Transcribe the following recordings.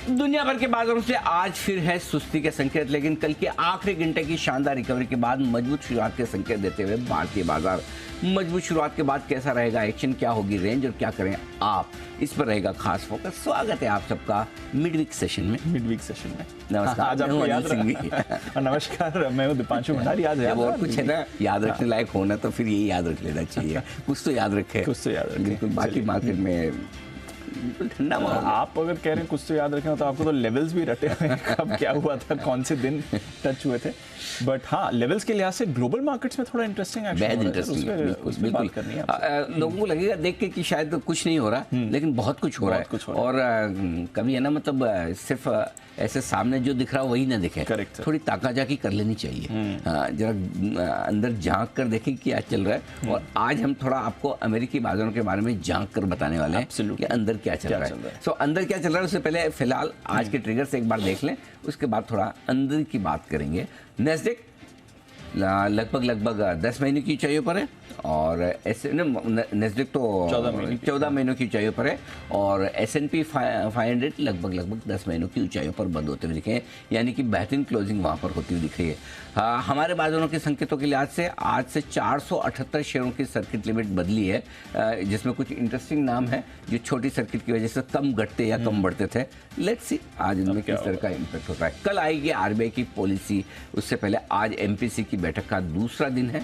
दुनिया भर के बाजारों से आज फिर है सुस्ती के संकेत, लेकिन कल के आखिरी घंटे की शानदार रिकवरी के बाद मजबूत शुरुआत के संकेत देते हुए भारतीय बाजार। मजबूत शुरुआत के बाद कैसा रहेगा एक्शन, क्या होगी रेंज और क्या करें आप, इस पर रहेगा खास फोकस। स्वागत है आप सबका मिडवीक सेशन में। नमस्कार, आज आपको याद रहा। नमस्कार, मैं हूं दीपांशु भंडारी। आज जब और कुछ है ना याद रखने लायक होना तो फिर यही याद रख लेना चाहिए। कुछ तो याद रखे, बिल्कुल। बाकी मार्केट में ठंडा माहौल। आप अगर कह रहे हैं कुछ तो याद रखें तो आपको तो लेवल्स भी रटे हुए हैं, कब क्या हुआ था, कौन से दिन टच हुए थे। बट हाँ, लेवल्स के लिहाज से ग्लोबल मार्केट्स में थोड़ा इंटरेस्टिंग एक्शन बात करनी है। लोगों को लगेगा देख के कि शायद तो कुछ नहीं हो रहा, लेकिन बहुत कुछ हो रहा है। और कभी है ना, मतलब सिर्फ ऐसे सामने जो दिख रहा है वही ना दिखे, थोड़ी ताकाजाकी कर लेनी चाहिए। जरा अंदर झांक कर देखें क्या चल रहा है। और आज हम थोड़ा आपको अमेरिकी बाजारों के बारे में झांक कर बताने वाले हैं कि अंदर क्या चल रहा है। सो अंदर क्या चल रहा है उससे पहले फिलहाल आज के ट्रिगर से एक बार देख लें, उसके बाद थोड़ा अंदर की बात करेंगे। नेस्डेक लगभग 10 महीने की ऊंचाइयों पर है, और नेस्डेक तो 14 महीनों की ऊंचाइयों पर है, और S&P 500 लगभग 10 महीनों की ऊंचाइयों पर बंद होते हुए दिखे हैं, यानी कि बेहतरीन क्लोजिंग वहां पर होती हुई दिख रही है। हमारे बाजारों के संकेतों के लिहाज से आज से 478 शेयरों की सर्किट लिमिट बदली है, जिसमें कुछ इंटरेस्टिंग नाम है जो छोटी सर्किट की वजह से कम घटते या कम बढ़ते थे। लेट्स सी आज इनमें किस तरह का इम्पैक्ट होता है। कल आएगी RBI की पॉलिसी, उससे पहले आज MPC की बैठक का दूसरा दिन है,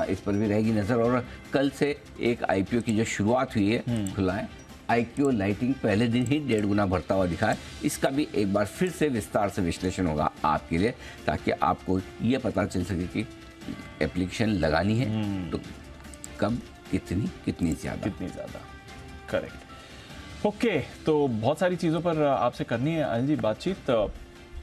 इस पर भी रहेगी नजर। और कल से एक IPO की जो शुरुआत हुई है खुला है, IPO लाइटिंग पहले दिन ही 1.5 गुना बढ़ता हुआ दिखा है। इसका भी एक बार फिर से विस्तार से विश्लेषण होगा आपके लिए, ताकि आपको ये पता चल सके कि एप्लीकेशन लगानी है तो कब, कितनी ज़्यादा। करेक्ट। ओके, तो बहुत सारी चीज़ों पर आपसे करनी है अनिल जी बातचीत।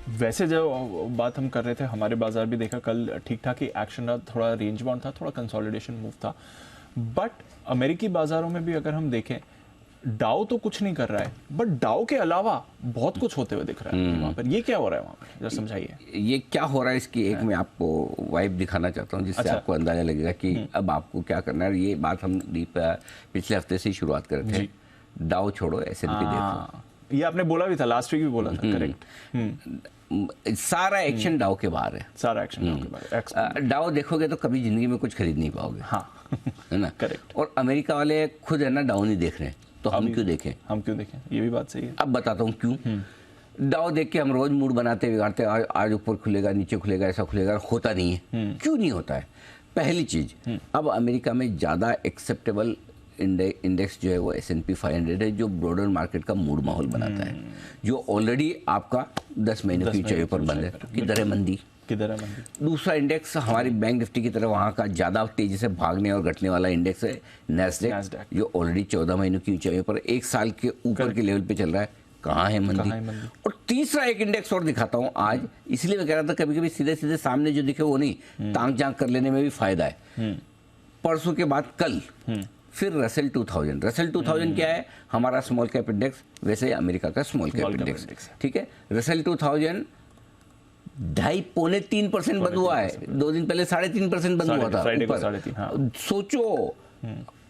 वैसे जो बात हम कर रहे थे, हमारे बाजार भी देखा कल ठीक ठाक ही एक्शन रहा, थोड़ा रेंज बाउंड था, थोड़ा कंसोलिडेशन मूव था। बट अमेरिकी बाजारों में भी अगर हम देखें, डाउ तो कुछ नहीं कर रहा है, बट डाउ के अलावा बहुत कुछ होते हुए दिख रहा है वहाँ पर। ये क्या हो रहा है वहाँ पर, जरा समझाइए। ये क्या हो रहा है, इसकी एक मैं आपको वाइब दिखाना चाहता हूँ, जिससे आपको अंदाजा लगेगा कि अब आपको क्या करना है। ये बात हम पिछले हफ्ते से ही शुरुआत कर रहे थे। डाउ छोड़ो, S&P देखो। ये आपने बोला भी था, लास्ट वीक भी बोला था। करेक्ट। सारा एक्शन डाउ के बाहर है, सारा एक्शन डाउ के बाहर है। डाउ देखोगे तो कभी जिंदगी में कुछ खरीद नहीं पाओगे। हाँ है ना। करेक्ट। और अमेरिका वाले खुद है ना डाउन ही देख रहे हैं, तो हम क्यों देखें? ये भी बात सही है। अब बताता हूँ क्यों। डाउ देख के हम रोज मूड बनाते बिगाड़ते, आज ऊपर खुलेगा, नीचे खुलेगा, ऐसा खुलेगा, होता नहीं है। क्यों नहीं होता है? पहली चीज, अब अमेरिका में ज्यादा एक्सेप्टेबल इंडेक्स जो है वो S&P 500 है, जो ब्रॉडर मार्केट का मूड माहौल बनाता है, जो ऑलरेडी आपका 10 महीनों की ऊंचाई पर बंद है। किधर है मंदी? दूसरा इंडेक्स हमारी बैंक निफ्टी की तरह वहाँ का ज्यादा तेजी से भागने और घटने वाला इंडेक्स है नैस्डैक, जो ऑलरेडी 14 महीनों की ऊंचाई पर एक साल के ऊपर के लेवल पे चल रहा है। कहाँ है मंदी? और तीसरा एक इंडेक्स और दिखाता हूँ आज, इसलिए मैं कह रहा था कभी कभी सीधे सीधे सामने जो दिखे वो नहीं, ताक झांक कर लेने में भी फायदा है। परसों के बाद कल फिर रसेल 2000 क्या है? हमारा स्मॉल कैप इंडेक्स, वैसे अमेरिका का स्मॉल कैप इंडेक्स। ठीक है, रसेल 2000 2.5-3% बंद हुआ है। 2 दिन पहले 3.5% बंद हुआ था ऊपर। सोचो,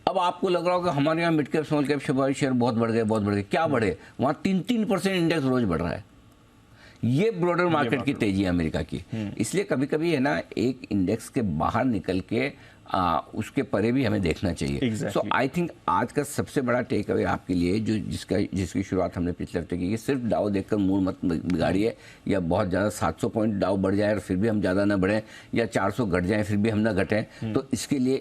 अब आपको लग रहा होगा हमारे यहाँ mid cap small cap share बहुत बढ़ गए। क्या बढ़े? वहाँ 3% इंडेक्स रोज बढ़ रहा है। ये ब्रॉडर मार्केट की तेजी है अमेरिका की। इसलिए कभी कभी है ना, एक इंडेक्स के बाहर निकल के उसके परे भी हमें देखना चाहिए। सो आई थिंक आज का सबसे बड़ा टेक अवे आपके लिए, जो जिसकी शुरुआत हमने पिछले हफ्ते की, सिर्फ डाउ देखकर मूड मत बिगाड़िए, या बहुत ज़्यादा 700 पॉइंट डाउ बढ़ जाए और फिर भी हम ज़्यादा ना बढ़ें, या 400 घट जाए फिर भी हम ना घटें। तो इसके लिए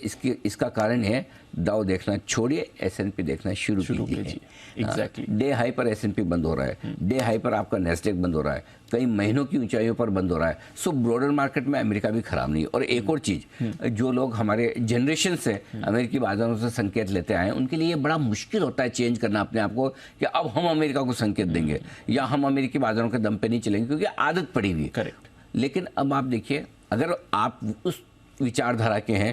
इसका कारण है, डाउ देखना छोड़िए, S&P देखना शुरू कीजिए। डे हाई पर S&P बंद हो रहा है, डे हाई पर आपका नेस्डेक बंद हो रहा है, कई महीनों की ऊंचाइयों पर बंद हो रहा है। सो ब्रॉडर मार्केट में अमेरिका भी खराब नहीं। और एक और चीज, जो लोग हमारे जनरेशन से अमेरिकी बाजारों से संकेत लेते आए, उनके लिए बड़ा मुश्किल होता है चेंज करना अपने आप को, कि अब हम अमेरिका को संकेत देंगे या हम अमेरिकी बाजारों के दम पे नहीं चलेंगे, क्योंकि आदत पड़ी हुई है। करेक्ट। लेकिन अब आप देखिए, अगर आप उस विचारधारा के हैं,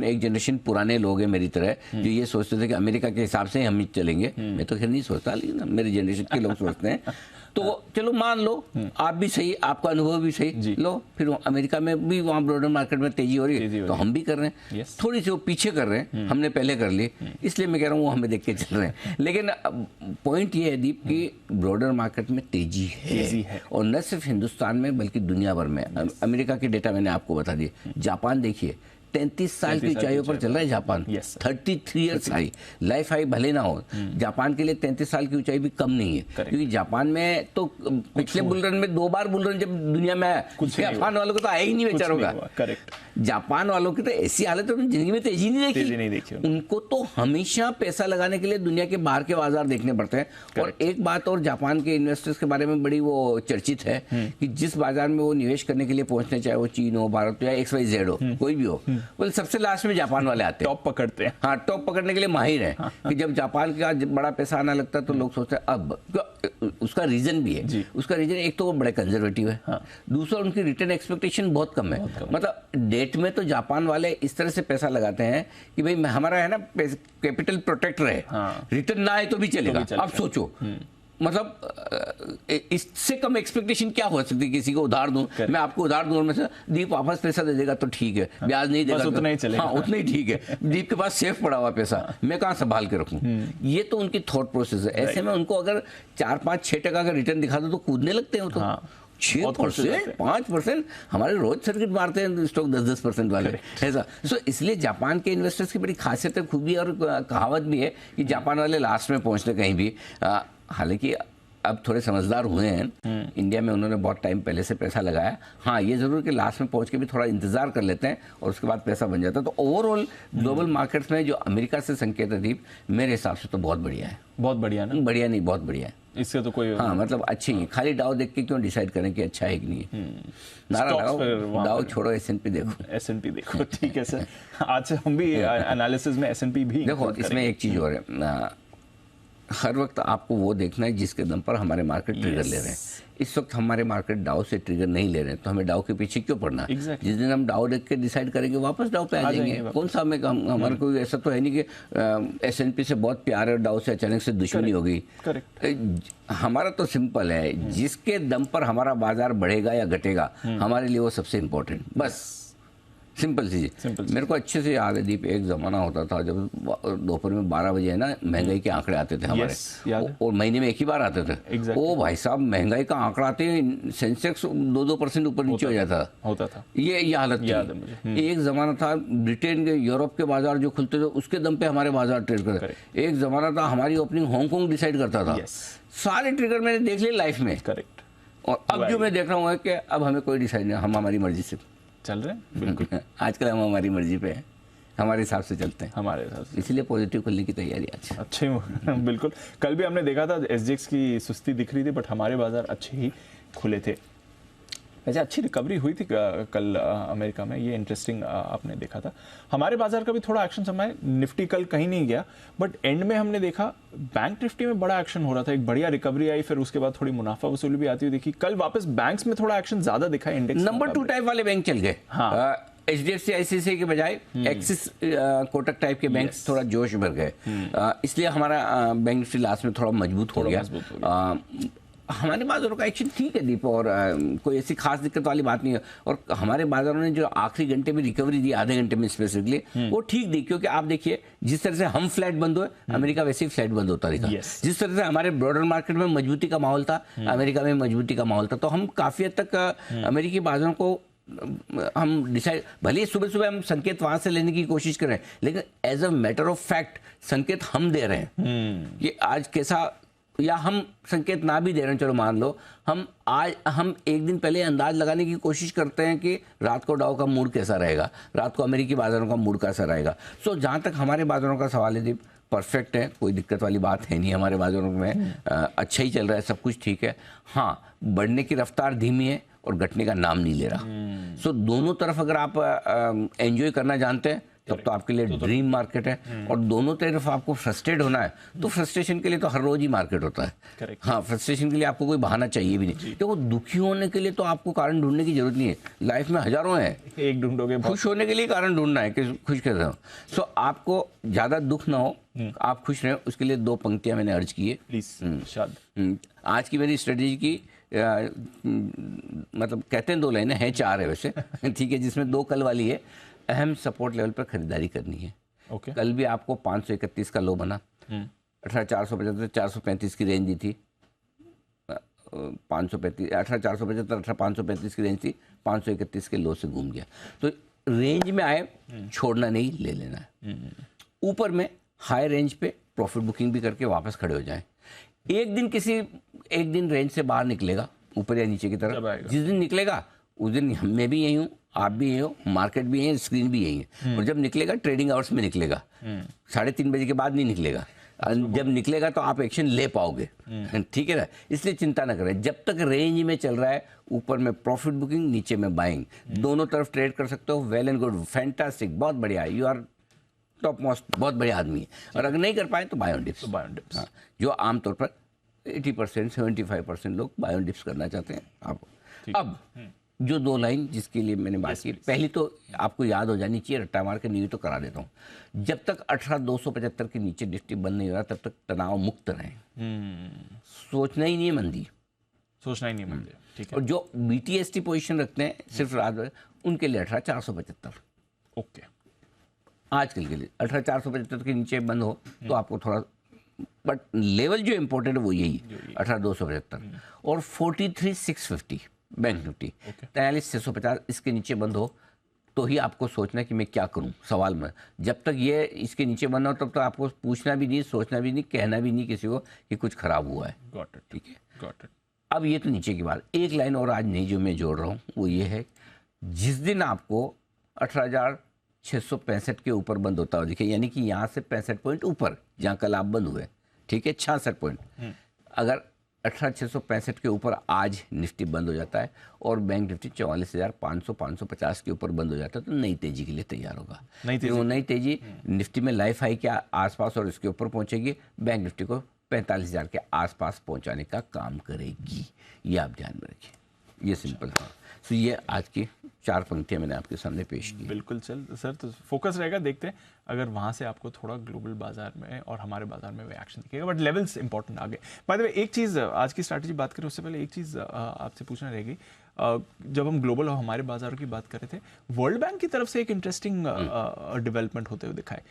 एक जनरेशन पुराने लोग हैं मेरी तरह, जो ये सोचते थे कि अमेरिका के हिसाब से हम चलेंगे। मैं तो खैर नहीं सोचता, लेकिन मेरे जनरेशन के लोग सोचते हैं। तो चलो मान लो आप भी सही, आपका अनुभव भी सही, लो फिर अमेरिका में भी वहाँ ब्रॉडर मार्केट में तेजी हो रही है, तो हम भी कर रहे हैं। थोड़ी सी वो पीछे कर रहे हैं, हमने पहले कर ली, इसलिए मैं कह रहा हूँ वो हमें देख के चल रहे हैं। लेकिन पॉइंट ये है दीप कि ब्रॉडर मार्केट में तेजी है, और न सिर्फ हिंदुस्तान में बल्कि दुनिया भर में। अमेरिका के डेटा मैंने आपको बता दिए। जापान देखिए 33 साल की ऊंचाइयों पर चल रहा है Japan. 33 years high, life high भले ना हो, जापान के लिए 33 साल की ऊंचाई भी कम नहीं है। क्योंकि जापान में तो पिछले बुल रन में 2 बार बुल रन जब दुनिया में आया, जापान वालों को तो आया ही नहीं बेचारों का। करेक्ट, जापान वालों की तो ऐसी हालत है, जिंदगी में तेजी नहीं देखी। उनको तो हमेशा पैसा लगाने के लिए दुनिया के बाहर के बाजार देखने पड़ते हैं। और एक बात और जापान के इन्वेस्टर्स के बारे में बड़ी वो चर्चित है कि जिस बाजार में वो निवेश करने के लिए पहुंचने, चाहे वो चीन हो, भारत हो या XYZ हो, कोई भी हो, वो सबसे लास्ट में जापान वाले आते हैं, टॉप पकड़ते हैं। हाँ, टॉप पकड़ने के लिए माहिर है। कि जब जापान का बड़ा पैसा आना लगता है तो लोग सोचते हैं अब। उसका रीजन भी है। उसका रीजन एक तो वो बड़े कंजर्वेटिव है, दूसरा उनकी रिटर्न एक्सपेक्टेशन बहुत कम है। मतलब डेट में तो जापान वाले इस तरह से पैसा लगाते हैं कि भाई हमारा है ना कैपिटल प्रोटेक्ट रहे, रिटर्न ना आए तो भी चलेगा। अब सोचो, मतलब इससे कम एक्सपेक्टेशन क्या हो सकती है? किसी को उधार दूं, मैं आपको उधार दूं और मैं दीप वापस पैसा दे देगा तो ठीक है, ब्याज नहीं देगा उतना ही चलेगा। हाँ, उतना ही ठीक है। दीप के पास सेफ पड़ा हुआ पैसा, मैं कहाँ संभाल के रखूं? ये तो उनकी थॉट प्रोसेस है। ऐसे में उनको अगर 4-5-6% का रिटर्न दिखा दो तो कूदने लगते हैं। तो 6%, 5%, हमारे रोज सर्किट मारते हैं स्टॉक 10-10% वाले, ऐसा। सो इसलिए जापान के इन्वेस्टर्स की बड़ी खासियत है, खूबी और कहावत भी है कि जापान वाले लास्ट में पहुंचते कहीं भी। हालांकि अब थोड़े समझदार हुए हैं, इंडिया में उन्होंने बहुत टाइम पहले से पैसा लगाया। हाँ, ये जरूर कि लास्ट में पहुंच के भी थोड़ा इंतजार कर लेते हैं और उसके बाद पैसा बन जाता है। तो ओवरऑल ग्लोबल मार्केट्स में जो अमेरिका से संकेत है दीप, मेरे हिसाब से तो बहुत बढ़िया है। बहुत बढ़िया ना? बढ़िया नहीं, बहुत बढ़िया है। इससे तो कोई, हाँ, मतलब अच्छी है। खाली डाउ देख के क्यों डिसाइड करें कि अच्छा है कि नहीं है? नारा डाउ छोड़ो, S&P देखो। ठीक है सर, आज से हम भी एनालिसिस में S&P भी देखो। इसमें एक चीज और है, हर वक्त आपको वो देखना है जिसके दम पर हमारे मार्केट ट्रिगर ले रहे हैं। इस वक्त हमारे मार्केट डाउ से ट्रिगर नहीं ले रहे हैं, तो हमें डाउ के पीछे क्यों पड़ना? जिस दिन हम डाउ देख के डिसाइड करेंगे वापस डाउ पे आ जाएंगे। कौन सा हमें हमारा कोई ऐसा तो है नहीं कि S&P से बहुत प्यार है, डाउ से अचानक से दुश्मनी हो गई। हमारा तो सिंपल है, जिसके दम पर हमारा बाजार बढ़ेगा या घटेगा, हमारे लिए वो सबसे इंपॉर्टेंट, बस सिंपल चीज। मेरे को अच्छे से याद है दीप, एक जमाना होता था जब दोपहर में 12 बजे है ना, महंगाई के आंकड़े आते थे हमारे, और महीने में एक ही बार आते थे। ओ भाई साहब, महंगाई का आंकड़ा आते ही सेंसेक्स 2-2% ऊपर नीचे हो जाता था। ये हालत थी। एक जमाना था ब्रिटेन के, यूरोप के बाजार जो खुलते थे उसके दम पे हमारे बाजार ट्रेड करते। एक जमाना था हमारी ओपनिंग हांगकांग डिसाइड करता था। सारे ट्रिगर मैंने देख लिए लाइफ में। और अब जो मैं देख रहा हूँ कि अब हमें कोई डिसाइड नहीं, हम हमारी मर्जी से चल रहे हैं। बिल्कुल आजकल हम हमारी मर्जी पे हैं, हमारे हिसाब से चलते हैं, हमारे हिसाब से, इसलिए पॉजिटिव खुलने की तैयारी आज अच्छे। बिल्कुल, कल भी हमने देखा था SGX की सुस्ती दिख रही थी, बट हमारे बाजार अच्छे ही खुले थे। वैसे अच्छी रिकवरी हुई थी कल अमेरिका में, ये इंटरेस्टिंग आपने देखा था। हमारे बाजार का भी थोड़ा एक्शन समय, निफ्टी कल कहीं नहीं गया, बट एंड में हमने देखा बैंक निफ्टी में बड़ा एक्शन हो रहा था, एक बढ़िया रिकवरी आई, फिर उसके बाद थोड़ी मुनाफा वसूली भी आती हुई देखी। कल वापस बैंक्स में थोड़ा एक्शन ज्यादा दिखा, इंडेक्स नंबर 2 टाइप वाले बैंक चल गए। हाँ, HDFC ICICI के बजाय एक्सिस कोटक टाइप के बैंक थोड़ा जोश भर गए, इसलिए हमारा बैंक निफ्टी लास्ट में थोड़ा मजबूत हो गया। हमारे बाजारों का एक्शन ठीक है दीप, और कोई ऐसी खास दिक्कत वाली बात नहीं है। और हमारे बाजारों ने जो आखिरी घंटे में रिकवरी दी, आधे घंटे में स्पेसिफिकली, वो ठीक दी। क्योंकि आप देखिए, जिस तरह से हम फ्लैट बंद हुए, अमेरिका वैसे ही फ्लैट बंद होता रहा। जिस तरह से हमारे ब्रॉडर मार्केट में मजबूती का माहौल था, अमेरिका में मजबूती का माहौल था। तो हम काफी हद तक अमेरिकी बाजारों को हम डिसाइड, भले सुबह सुबह हम संकेत वहां से लेने की कोशिश कर रहे हैं, लेकिन as a matter of fact संकेत हम दे रहे हैं कि आज कैसा, या हम संकेत ना भी दे रहे हैं, चलो मान लो, हम एक दिन पहले अंदाज लगाने की कोशिश करते हैं कि रात को डाउ का मूड कैसा रहेगा, रात को अमेरिकी बाजारों का मूड कैसा रहेगा। सो जहां तक हमारे बाजारों का सवाल है दीप, परफेक्ट है, कोई दिक्कत वाली बात है नहीं हमारे बाजारों में, अच्छा ही चल रहा है, सब कुछ ठीक है। हाँ, बढ़ने की रफ्तार धीमी है और घटने का नाम नहीं ले रहा। सो दोनों तरफ अगर आप एंजॉय करना जानते हैं तब तो आपके लिए ड्रीम मार्केट है। और दोनों तरफ आपको फ्रस्ट्रेट होना है तो फ्रस्ट्रेशन के लिए तो हर रोज ही मार्केट होता है। हाँ, फ्रस्ट्रेशन के लिए आपको कोई बहाना चाहिए भी नहीं। तो दुखी होने के लिए तो आपको कारण ढूंढने की जरूरत नहीं है, लाइफ में हजारों हैं, एक ढूंढोगे। खुश होने के लिए कारण ढूंढना है कि खुश कैसे हो। सो आपको ज्यादा दुख ना हो, आप खुश रहें, उसके लिए 2 पंक्तियां मैंने अर्ज की है प्लीज। आज की मेरी स्ट्रेटेजी की मतलब कहते हैं 2 लाइनें हैं, 4 है वैसे ठीक है, जिसमें 2 कल वाली है। अहम सपोर्ट लेवल पर खरीदारी करनी है। कल भी आपको 531 का लो बना, 18,475 435 की रेंज दी थी, 535 18,475 18,535 की रेंज थी, 531 के लो से घूम गया। तो रेंज में आए छोड़ना नहीं, ले लेना है। ऊपर में हाई रेंज पे प्रॉफिट बुकिंग भी करके वापस खड़े हो जाएं। एक दिन रेंज से बाहर निकलेगा, ऊपर या नीचे की तरफ। जिस दिन निकलेगा उस दिन मैं भी यही हूँ, आप भी यही हो, मार्केट भी यही है, स्क्रीन भी यही है। और जब निकलेगा ट्रेडिंग आवर्स में निकलेगा, 3:30 बजे के बाद नहीं निकलेगा। जब निकलेगा तो आप एक्शन ले पाओगे, ठीक है ना। इसलिए चिंता ना करें, जब तक रेंज में चल रहा है ऊपर में प्रॉफिट बुकिंग, नीचे में बाइंग, दोनों तरफ ट्रेड कर सकते हो। वेल एंड गुड, फैंटास्टिक, बहुत बढ़िया, यू आर टॉप मोस्ट, बहुत बढ़िया आदमी है। और अगर नहीं कर पाए तो बाय ऑन डिप्स। हाँ, जो आमतौर पर 80% 75% लोग बाय ऑन डिप्स करना चाहते हैं। आप अब जो 2 लाइन जिसके लिए मैंने बात की, पहली तो आपको याद हो जानी चाहिए, रट्टा मार के नहीं तो करा देता हूँ। जब तक 18,275 के नीचे निफ्टी बंद नहीं हो रहा तब तक तनाव मुक्त रहें। सोचना ही नहीं है मंदी, सोचना ही नहीं मंदी, ठीक है। और जो BTST पोजीशन रखते हैं सिर्फ रात में, उनके लिए 18,475 ओके। आजकल के लिए 18,475 के नीचे बंद हो तो आपको थोड़ा, बट लेवल जो इंपॉर्टेंट है वो यही 18,275 और 43,650 बैंक निफ्टी, 43,650 इसके नीचे बंद हो तो ही आपको सोचना कि मैं क्या करूं। सवाल में जब तक ये इसके नीचे बंद हो तब तक आपको पूछना भी नहीं, सोचना भी नहीं, कहना भी नहीं किसी को कि कुछ खराब हुआ है। गॉट इट, ठीक है, गॉट इट। अब ये तो नीचे की बात, एक लाइन और आज नहीं जो मैं जोड़ रहा हूँ वो ये है, जिस दिन आपको 18,665 के ऊपर बंद होता हो, देखिए यानी कि यहाँ से 65 पॉइंट ऊपर जहाँ कल आप बंद हुए, ठीक है, 66 पॉइंट, अगर 18,665 के ऊपर आज निफ्टी बंद हो जाता है और बैंक निफ्टी 44,500-550 के ऊपर बंद हो जाता है तो नई तेजी के लिए तैयार होगा। नई तेजी निफ्टी में लाइफ हाई के आसपास और इसके ऊपर पहुंचेगी, बैंक निफ्टी को 45,000 के आसपास पहुंचाने का काम करेगी। ये आप ध्यान में रखिए, ये सिंपल था। तो ये आज की 4 पंक्तियां मैंने आपके सामने पेश की। बिल्कुल सर, तो फोकस रहेगा, देखते हैं अगर वहाँ से आपको थोड़ा ग्लोबल बाजार में और हमारे बाजार में रिएक्शन दिखेगा, बट लेवल्स इंपॉर्टेंट आगे। बाय द वे, एक चीज़ आज की स्ट्रैटेजी बात करें उससे पहले एक चीज़ आपसे पूछना रहेगी, जब हम ग्लोबल और हमारे बाजारों की बात कर रहे थे, वर्ल्ड बैंक की तरफ से एक इंटरेस्टिंग डेवलपमेंट होते हुए दिखा है।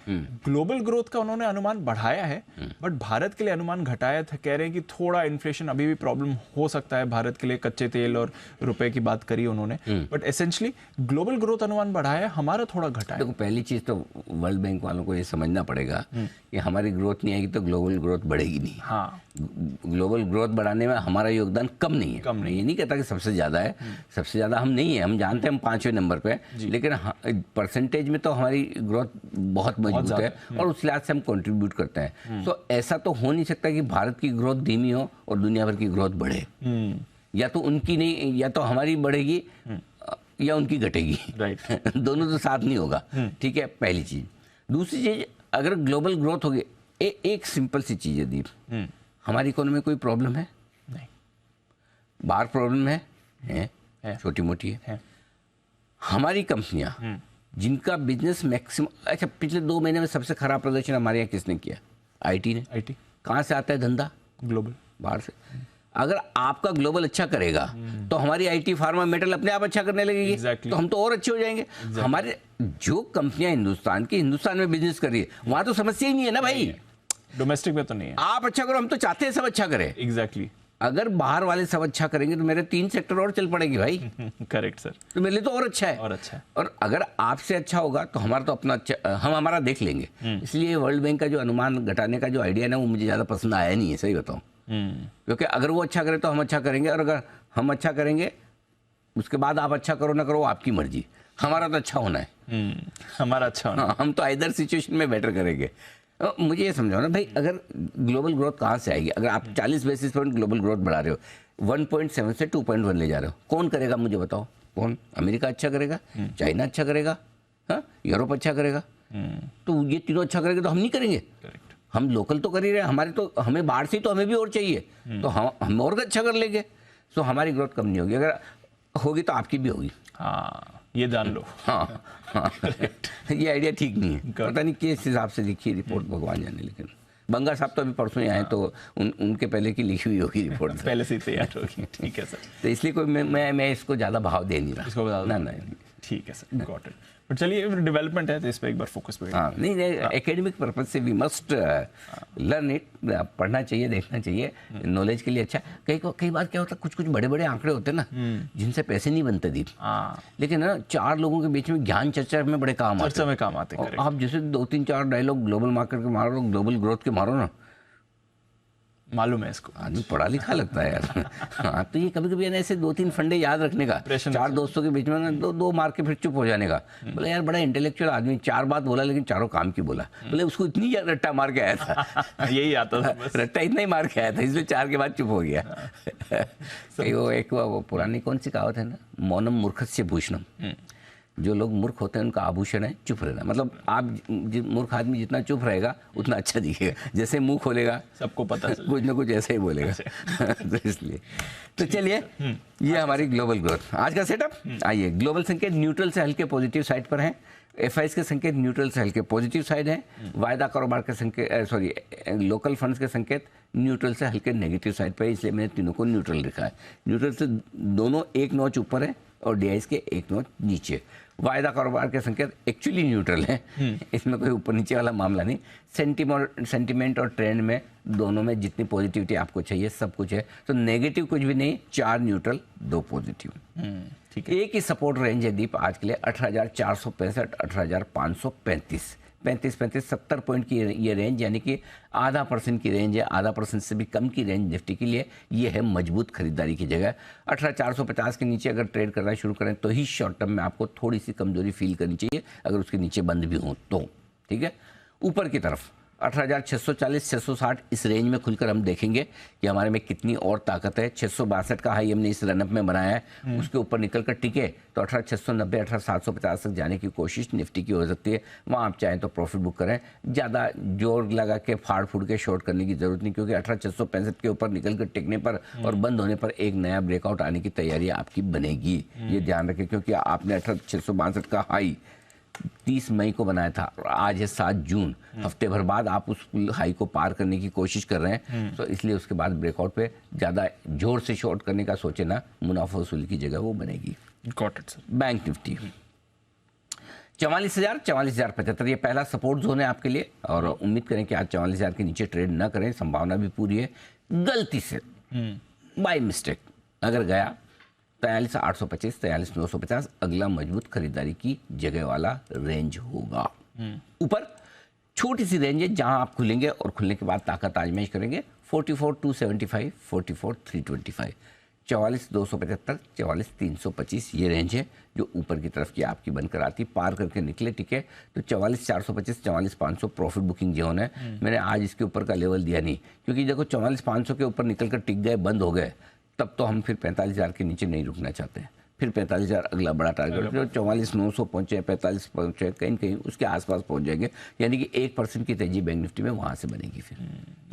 ग्लोबल ग्रोथ का उन्होंने अनुमान बढ़ाया है, बट भारत के लिए अनुमान घटाया था। कह रहे हैं कि थोड़ा इन्फ्लेशन अभी भी प्रॉब्लम हो सकता है भारत के लिए, कच्चे तेल और रुपए की बात करी उन्होंने, बट एसेंशियली ग्लोबल ग्रोथ अनुमान बढ़ाया, हमारा थोड़ा घटाया। देखो, पहली चीज तो वर्ल्ड बैंक वालों को ये समझना पड़ेगा कि हमारी ग्रोथ नहीं आएगी तो ग्लोबल ग्रोथ बढ़ेगी नहीं। हाँ, ग्लोबल ग्रोथ बढ़ाने में हमारा योगदान कम नहीं है। ये नहीं कहता कि सबसे ज्यादा है, सबसे ज्यादा हम नहीं है, हम जानते हैं हम 5वें नंबर पे, लेकिन परसेंटेज में तो हमारी ग्रोथ बहुत मजबूत है और उस लिहाज से हम कंट्रीब्यूट करते हैं। तो ऐसा तो हो नहीं सकता कि भारत की ग्रोथ धीमी हो और दुनिया भर की ग्रोथ बढ़े। या तो उनकी नहीं, या तो हमारी बढ़ेगी या उनकी घटेगी, राइट दोनों तो साथ नहीं होगा, ठीक है, पहली चीज। दूसरी चीज, अगर ग्लोबल ग्रोथ होगी, एक सिंपल सी चीज है दीप, हमारी इकोनॉमी में कोई प्रॉब्लम है नहीं, बाहर प्रॉब्लम है छोटी मोटी है। हमारी कंपनियां जिनका बिजनेस मैक्सिमम, अच्छा पिछले 2 महीने में सबसे खराब प्रदर्शन हमारे यहाँ किसने किया? IT ने। IT कहाँ से आता है धंधा? ग्लोबल, बाहर से। अगर आपका ग्लोबल अच्छा करेगा तो हमारी IT, फार्मा, मेटल अपने आप अच्छा करने लगेगी, तो हम तो और अच्छे हो जाएंगे। हमारे जो कंपनियां हिंदुस्तान में बिजनेस कर रही है, वहां तो समस्या ही नहीं है ना भाई, डोमेस्टिक में तो नहीं है। आप अच्छा करो, हम तो चाहते हैं सब अच्छा करें। एग्जैक्टली। अगर बाहर वाले सब अच्छा करेंगे तो मेरे 3 सेक्टर और चल पड़ेंगे भाई। Correct sir. तो मेरे लिए तो और अच्छा है, और अच्छा है। और अगर आपसे अच्छा होगा तो हमारा तो अपना अच्छा, हम हमारा देख लेंगे। इसलिए वर्ल्ड बैंक का जो अनुमान घटाने का जो आइडिया ना, वो मुझे ज्यादा पसंद आया नहीं है, सही बताऊं। क्योंकि अगर वो अच्छा करे तो हम अच्छा करेंगे, और अगर हम अच्छा करेंगे उसके बाद आप अच्छा करो ना करो आपकी मर्जी, हमारा तो अच्छा होना है। हमारा अच्छा होना, हम तो आइदर सिचुएशन में बेटर करेंगे। मुझे ये समझाओ ना भाई, अगर ग्लोबल ग्रोथ कहाँ से आएगी? अगर आप 40 बेसिस पॉइंट ग्लोबल ग्रोथ बढ़ा रहे हो, 1.7 से 2.1 ले जा रहे हो, कौन करेगा मुझे बताओ? कौन? अमेरिका अच्छा करेगा, चाइना अच्छा करेगा, हाँ, यूरोप अच्छा करेगा, तो ये तीनों अच्छा करेंगे तो हम नहीं करेंगे। हम लोकल तो कर ही रहे हैं, हमारे तो हमें बाहर से तो हमें भी और चाहिए, तो हम और अच्छा कर लेंगे, तो हमारी ग्रोथ कम नहीं होगी। अगर होगी तो आपकी भी होगी। हाँ, ये जान लो। हाँ हाँ ये आइडिया ठीक नहीं है, पता नहीं किस हिसाब से लिखी रिपोर्ट, भगवान जाने। लेकिन बंगा साहब तो अभी परसों ही आए, तो उनके पहले की लिखी हुई होगी रिपोर्ट, पहले से ही तैयार होगी। ठीक है सर। तो इसलिए कोई मैं इसको ज़्यादा भाव दे नहीं रहा, इसको ना। ठीक है सर, गॉट इट। बट चलिए, डेवलपमेंट है तो इस पर एक बार फोकस पे। हाँ नहीं, एकेडमिक पर्पज से वी मस्ट लर्न इट, पढ़ना चाहिए, देखना चाहिए, नॉलेज के लिए अच्छा। कई बार क्या होता है, कुछ बड़े बड़े आंकड़े होते हैं ना, जिनसे पैसे नहीं बनते दीप, लेकिन ना 4 लोगों के बीच में ज्ञान चर्चा में बड़े काम आते, चर्चा में काम आते हैं। आप जैसे 2-3-4 डायलॉग ग्लोबल मार्केट के मारो, ग्लोबल ग्रोथ के मारो ना, मालूम है इसको, आदमी पढ़ा लिखा लगता है यार। हाँ, तो ये कभी कभी ऐसे 2-3 फंडे याद रखने का, 4 दोस्तों के बीच में ना दो मार के फिर चुप हो जाने का। बोले यार बड़ा इंटेलेक्चुअल आदमी, 4 बात बोला लेकिन चारों काम की बोला। बोले उसको इतनी रट्टा मार के आया था। यही आता था बस। रट्टा इतना ही मार के आया था, इसलिए 4 के बाद चुप हो गया। वो पुरानी कौन सी कहावत है ना, मौनम मूर्खस्य भूषणम। जो लोग मूर्ख होते हैं उनका आभूषण है चुप रहना। मतलब आप मूर्ख आदमी जितना चुप रहेगा उतना अच्छा दिखेगा, जैसे मुंह खोलेगा सबको पता कुछ ना कुछ ऐसा ही बोलेगा। तो इसलिए तो चलिए, ये हमारी ग्लोबल ग्रोथ आज का सेटअप। आइए, ग्लोबल संकेत न्यूट्रल से हल्के पॉजिटिव साइड पर हैं, एफआईएस के संकेत न्यूट्रल से हल्के पॉजिटिव साइड है, वायदा कारोबार के संकेत लोकल फंड्स के संकेत न्यूट्रल से हल्के नेगेटिव साइड पर है, इसलिए मैंने तीनों को न्यूट्रल लिखा है। न्यूट्रल से दोनों एक नॉच ऊपर है और डीआईएस के एक नॉच नीचे। वायदा कारोबार के संकेत एक्चुअली न्यूट्रल है, इसमें कोई ऊपर नीचे वाला मामला नहीं। सेंटिमेंट और ट्रेंड में दोनों में जितनी पॉजिटिविटी आपको चाहिए सब कुछ है, तो नेगेटिव कुछ भी नहीं, 4 न्यूट्रल 2 पॉजिटिव। ठीक है, एक ही सपोर्ट रेंज है दीप आज के लिए 18,465 18,535 35 70 पॉइंट की ये रेंज, यानी कि आधा % की रेंज है, आधा % से भी कम की रेंज निफ्टी के लिए ये है मजबूत खरीदारी की जगह। 18,450 के नीचे अगर ट्रेड करना शुरू करें तो ही शॉर्ट टर्म में आपको थोड़ी सी कमजोरी फील करनी चाहिए, अगर उसके नीचे बंद भी हो तो। ठीक है, ऊपर की तरफ 18,640 660 इस रेंज में खुलकर हम देखेंगे कि हमारे में कितनी और ताकत है। 662 का हाई हमने इस रनअप में बनाया है, उसके ऊपर निकल कर टिके तो 18,690 18,750 तक जाने की कोशिश निफ्टी की हो सकती है। वहाँ आप चाहें तो प्रॉफिट बुक करें, ज़्यादा जोर लगा के फाड़ फूड़ के शॉर्ट करने की जरूरत नहीं, क्योंकि 18,665 के ऊपर निकल कर टिकने पर और बंद होने पर एक नया ब्रेकआउट आने की तैयारी आपकी बनेगी, ये ध्यान रखें। क्योंकि आपने 18,662 का हाई 30 मई को बनाया था, आज है 7 जून, हफ्ते भर बाद आप उस हाई को पार करने की कोशिश कर रहे हैं, तो इसलिए उसके बाद ब्रेकआउट पे ज़्यादा जोर से शॉर्ट करने का सोचे ना, मुनाफा वसूली की जगह वो बनेगी। Got it sir. Bank Nifty 44,000 44,075 ये पहला सपोर्ट जोन है आपके लिए, और उम्मीद करें कि आज 44,000 के नीचे ट्रेड ना करें, संभावना भी पूरी है। गलती से बाय मिस्टेक अगर गया 43,825 43,950 अगला मजबूत खरीदारी की जगह वाला रेंज होगा। ऊपर छोटी सी रेंज है जहां आप खुलेंगे और खुलने के बाद ताकत आजमाइश करेंगे 44,275 44,325 44,275 44,325 ये रेंज है जो ऊपर की तरफ की आपकी बनकर आती। पार करके निकले टिके तो 44,425 44,500 प्रॉफिट बुकिंग जोन है। मैंने आज इसके ऊपर का लेवल दिया नहीं, क्योंकि देखो 44,500 के ऊपर निकल कर टिक गए, बंद हो गए, तब तो हम फिर 45,000 के नीचे नहीं रुकना चाहते। फिर 45,000 अगला बड़ा टारगेट, जो 44,900 पहुंचे, 45 पहुंचे, कहीं कहीं उसके आसपास पहुंच जाएंगे, यानी कि 1% की तेजी बैंक निफ्टी में वहां से बनेगी। फिर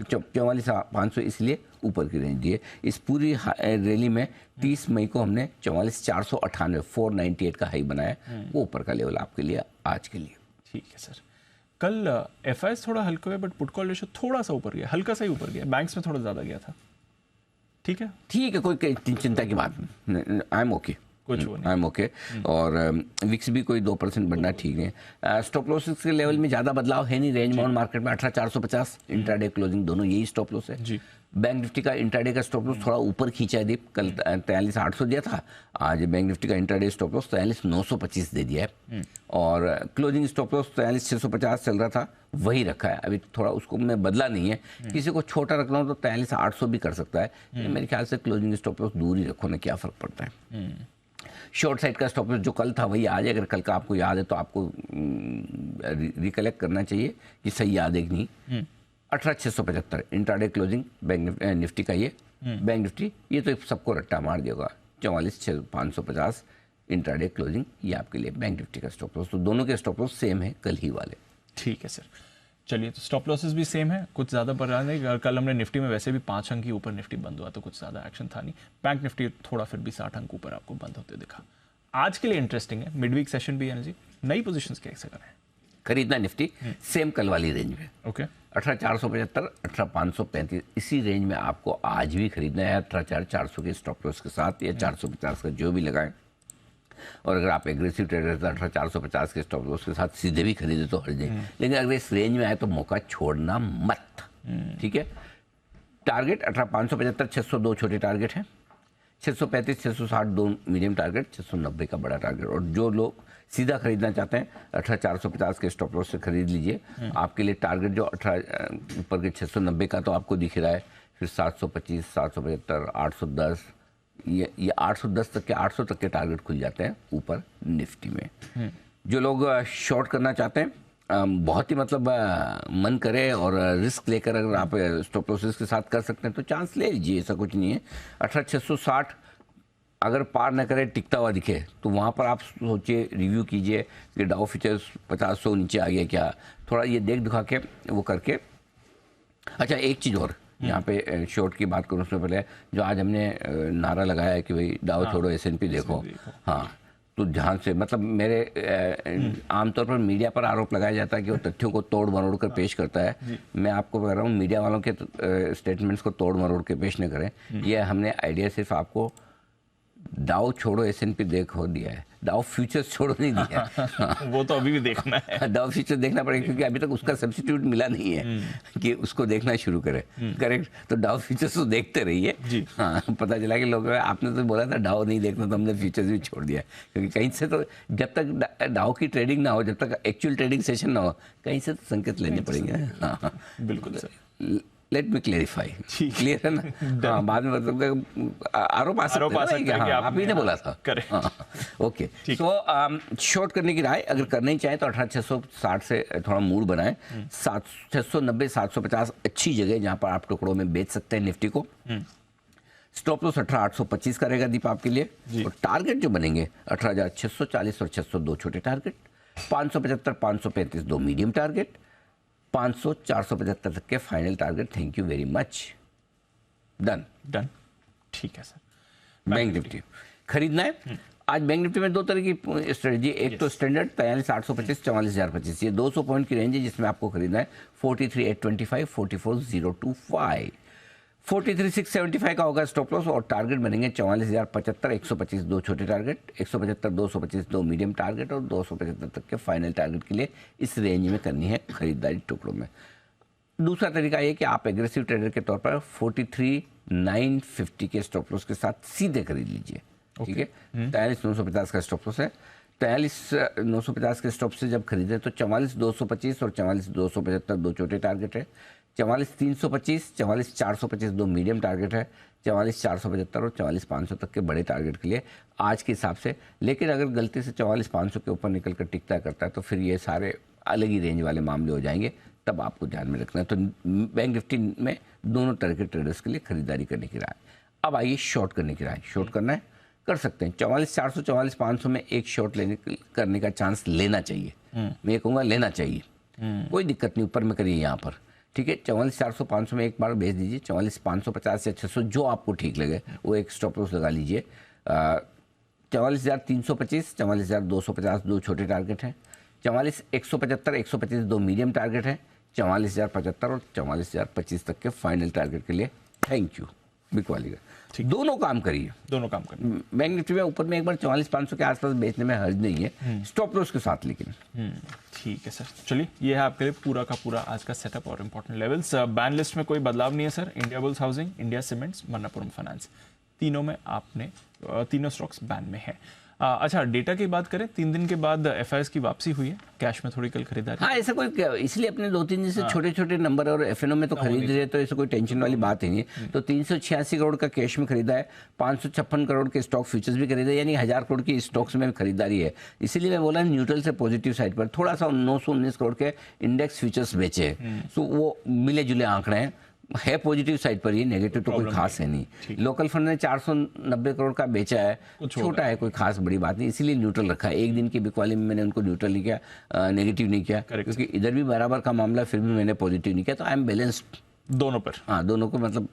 तो 44,500 इसलिए ऊपर की रेंज दी है। इस पूरी रैली में 30 मई को हमने 44,498 498 का हाई बनाया, वो ऊपर का लेवल आपके लिए आज के लिए। ठीक है सर। कल एफआईएस थोड़ा हल्का हुआ, बट पुट कॉल रेशियो थोड़ा सा ऊपर गया, हल्का सा ही ऊपर गया, बैंक्स में थोड़ा ज्यादा गया था। ठीक है, कोई चिंता की बात नहीं, आई एम ओके, कुछ वो नहीं, आई एम ओके। और विक्स भी कोई 2% बढ़ना ठीक है। स्टॉप लॉसेस के लेवल में ज़्यादा बदलाव है नहीं, रेंज बाउंड मार्केट में 18,450 इंट्राडे क्लोजिंग दोनों यही स्टॉप लॉस है जी। बैंक निफ्टी का इंट्राडे का स्टॉप लॉस थोड़ा ऊपर खींचा है दीप, कल 43,800 दिया था, आज बैंक निफ्टी का इंट्राडे स्टॉप लॉस 43,925 दे दिया है, और क्लोजिंग स्टॉप लॉस 43,650 चल रहा था, वही रखा है अभी, थोड़ा उसको मैं बदला नहीं है। किसी को छोटा रखना हो तो 43,800 भी कर सकता है, मेरे ख्याल से क्लोजिंग स्टॉप लॉस दूर ही रखो ना, क्या फ़र्क पड़ता है। शॉर्ट साइड का स्टॉप लॉस जो कल था वही आज है, अगर कल का आपको याद है तो आपको रिकलेक्ट करना चाहिए कि सही याद है कि नहीं। 18,675 इंट्राडे क्लोजिंग बैंक निफ्टी का ये, बैंक निफ्टी ये तो सबको रट्टा मार देगा। 44,550 इंट्राडे क्लोजिंग, ये आपके लिए बैंक निफ्टी का स्टॉप लॉस। तो दोनों के स्टॉप लॉस सेम है कल ही वाले। ठीक है सर, चलिए तो स्टॉप लॉसेस भी सेम है, कुछ ज़्यादा बढ़ा नहीं। कल हमने निफ्टी में वैसे भी 5 अंक की ऊपर निफ्टी बंद हुआ तो कुछ ज़्यादा एक्शन था नहीं। बैंक निफ्टी थोड़ा फिर भी 60 अंक ऊपर आपको बंद होते दिखा। आज के लिए इंटरेस्टिंग है, मिड वीक सेशन भी है जी, नई पोजीशंस कैसे करें? खरीदना निफ्टी सेम कल वाली रेंज में, ओके 18,475 18,535 इसी रेंज में आपको आज भी खरीदना है, 18,400 के स्टॉप लॉस के साथ या 450 का जो भी लगाएं। और अगर आप एग्रेसिव ट्रेडर तो 18,450 के स्टॉप लॉस के साथ सीधे भी खरीदे तो हट जाए, लेकिन अगर इस रेंज में आए तो मौका छोड़ना मत, ठीक है। टारगेट 18,575 602 छोटे टारगेट हैं, 635 660 दो मीडियम टारगेट, 690 का बड़ा टारगेट। और जो लोग सीधा खरीदना चाहते हैं 18,450 के स्टॉप लॉस से खरीद लीजिए। आपके लिए टारगेट जो 18 ऊपर के 690 का तो आपको दिख रहा है, फिर 725 775 810 ये 810 तक के 800 तक के टारगेट खुल जाते हैं ऊपर निफ्टी में। जो लोग शॉर्ट करना चाहते हैं बहुत ही मतलब मन करे और रिस्क लेकर अगर आप स्टॉप लॉसेस के साथ कर सकते हैं तो चांस ले लीजिए, ऐसा कुछ नहीं है। 18,660 अगर पार न करे टिकता हुआ दिखे तो वहाँ पर आप सोचिए, रिव्यू कीजिए कि डाउ फ्यूचर्स 50-100 नीचे आ गया क्या, थोड़ा ये देख दिखा के वो करके। अच्छा एक चीज़ और यहाँ पे शॉर्ट की बात करूँ उससे पहले, जो आज हमने नारा लगाया है कि भाई डाउ छोड़ो S&P देखो, हाँ तो ध्यान से मतलब मेरे आमतौर पर मीडिया पर आरोप लगाया जाता है कि वो तथ्यों को तोड़ मरोड़ कर पेश करता है। मैं आपको कह रहा हूँ मीडिया वालों के स्टेटमेंट्स को तोड़ मरोड़ के पेश न करें। ये हमने आइडिया सिर्फ आपको डाउ छोड़ो S&P देखो दिया है, डाउ फ्यूचर्स छोड़ो नहीं दिया है। वो तो अभी भी देखना है। डाउ फ्यूचर देखना पड़ेगा क्योंकि अभी तक उसका सब्स्टिट्यूट मिला नहीं है कि उसको देखना शुरू करें, करेक्ट। तो डाउ फ्यूचर्स तो देखते रहिए। हाँ पता चला कि लोग आपने तो बोला था डाउ नहीं देखना तो हमने फ्यूचर्स भी छोड़ दिया, क्योंकि कहीं से तो जब तक डाउ की ट्रेडिंग ना हो, जब तक एक्चुअल ट्रेडिंग सेशन ना हो, कहीं से तो संकेत लेने पड़ेंगे। हाँ बिल्कुल sir, let me clarify, clear है ना। हाँ बाद में मतलब आरोप आ सकते हैं, आप ही ने बोला था। ओके तो शॉर्ट करने की राय अगर करना ही चाहें तो 18,660 से थोड़ा मूड बनाएं, 690 750 अच्छी जगह जहां पर आप टुकड़ों में बेच सकते हैं निफ्टी को। स्टॉप लॉस 18,825 का रहेगा दीप आपके लिए। और टारगेट जो बनेंगे 18,640 और 602 छोटे टारगेट, 575 535 दो मीडियम टारगेट, 500 475 तक के final target. Thank you very much. Done. ठीक है सर। बैंक निफ्टी खरीदना है आज। बैंक निफ्टी में दो तरह की स्ट्रेटजी, एक तो स्टैंडर्ड 43,825 44,025, ये 200 पॉइंट की रेंज है जिसमें आपको खरीदना है 43,825 44,025। 43,675 का होगा स्टॉप लॉस और टारगेट बनेंगे 44,075 125 दो छोटे टारगेट, 175 225 दो मीडियम टारगेट और 275 तक के फाइनल टारगेट के लिए इस रेंज में करनी है खरीदारी टुकड़ों में। दूसरा तरीका ये कि आप एग्रेसिव ट्रेडर के तौर पर 43,950 के स्टॉप लॉस के साथ सीधे खरीद लीजिए, ठीक है। 43,950 का स्टॉप लॉस है, 43,950 के स्टॉप से जब खरीदे तो 44,225 और 44,275 दो छोटे टारगेट है, 44,325 44,425 दो मीडियम टारगेट है, 44,475 और 44,500 तक के बड़े टारगेट के लिए आज के हिसाब से। लेकिन अगर गलती से 44,500 के ऊपर निकल कर टिकता करता है तो फिर ये सारे अलग ही रेंज वाले मामले हो जाएंगे, तब आपको ध्यान में रखना है। तो बैंक निफ्टी में दोनों तरह के ट्रेडर्स के लिए खरीदारी करने की राय। अब आइए शॉर्ट करने की राय। शॉर्ट करना है कर सकते हैं, 44,400 44,500 में एक शॉर्ट करने का चांस लेना चाहिए। मैं ये कहूँगा लेना चाहिए, कोई दिक्कत नहीं, ऊपर में करिए यहाँ पर, ठीक है। 44,400 500 में एक बार भेज दीजिए, 44,550 या 600 जो आपको ठीक लगे वो एक स्टॉप लॉस लगा लीजिए। 44,325 44,250 दो छोटे टारगेट हैं, 44,175 125 दो मीडियम टारगेट है, 44,075 और 44,025 तक के फाइनल टारगेट के लिए। थैंक यू बिकवाली का। दोनों काम करिए, दोनों काम करिए। बैंक निफ्टी में ऊपर में एक बार 44,500 के आसपास बेचने में हर्ज नहीं है, स्टॉप लॉस के साथ लेकिन। ठीक है सर, चलिए ये है आपके लिए पूरा का पूरा आज का सेटअप और इंपॉर्टेंट लेवल्स। बैन लिस्ट में कोई बदलाव नहीं है sir. India bulls housing, India cements, Manappuram finance, तीनों में आपने तीनों स्टॉक्स बैन में है। अच्छा डेटा की बात करें, 3 दिन के बाद FIs की वापसी हुई है, कैश में थोड़ी कल खरीदारी। हाँ ऐसा कोई, इसलिए अपने 2-3 दिन से छोटे छोटे नंबर और FNO में तो खरीद रहे, तो ऐसा कोई टेंशन वाली बात ही नहीं। तो 386 करोड़ का कैश में खरीदा है, 556 करोड़ के स्टॉक फ्यूचर्स भी खरीदे, यानी 1000 करोड़ की स्टॉक्स में खरीदारी है। इसीलिए मैं बोला न्यूट्रल से पॉजिटिव साइड पर थोड़ा सा 919 करोड़ के इंडेक्स फ्यूचर्स बेचे, तो वो मिले जुले आंकड़े हैं। है पॉजिटिव साइड पर, ये नेगेटिव तो कोई खास है नहीं। लोकल फंड ने 490 करोड़ का बेचा है, छोटा है, कोई खास बड़ी बात नहीं, इसीलिए न्यूट्रल रखा है। एक दिन की बिकवाली में मैंने उनको न्यूट्रल नहीं किया, नेगेटिव नहीं किया, क्योंकि इधर भी बराबर का मामला, फिर भी मैंने पॉजिटिव नहीं किया। तो आई एम बैलेंस्ड दोनों पर। हाँ, दोनों को मतलब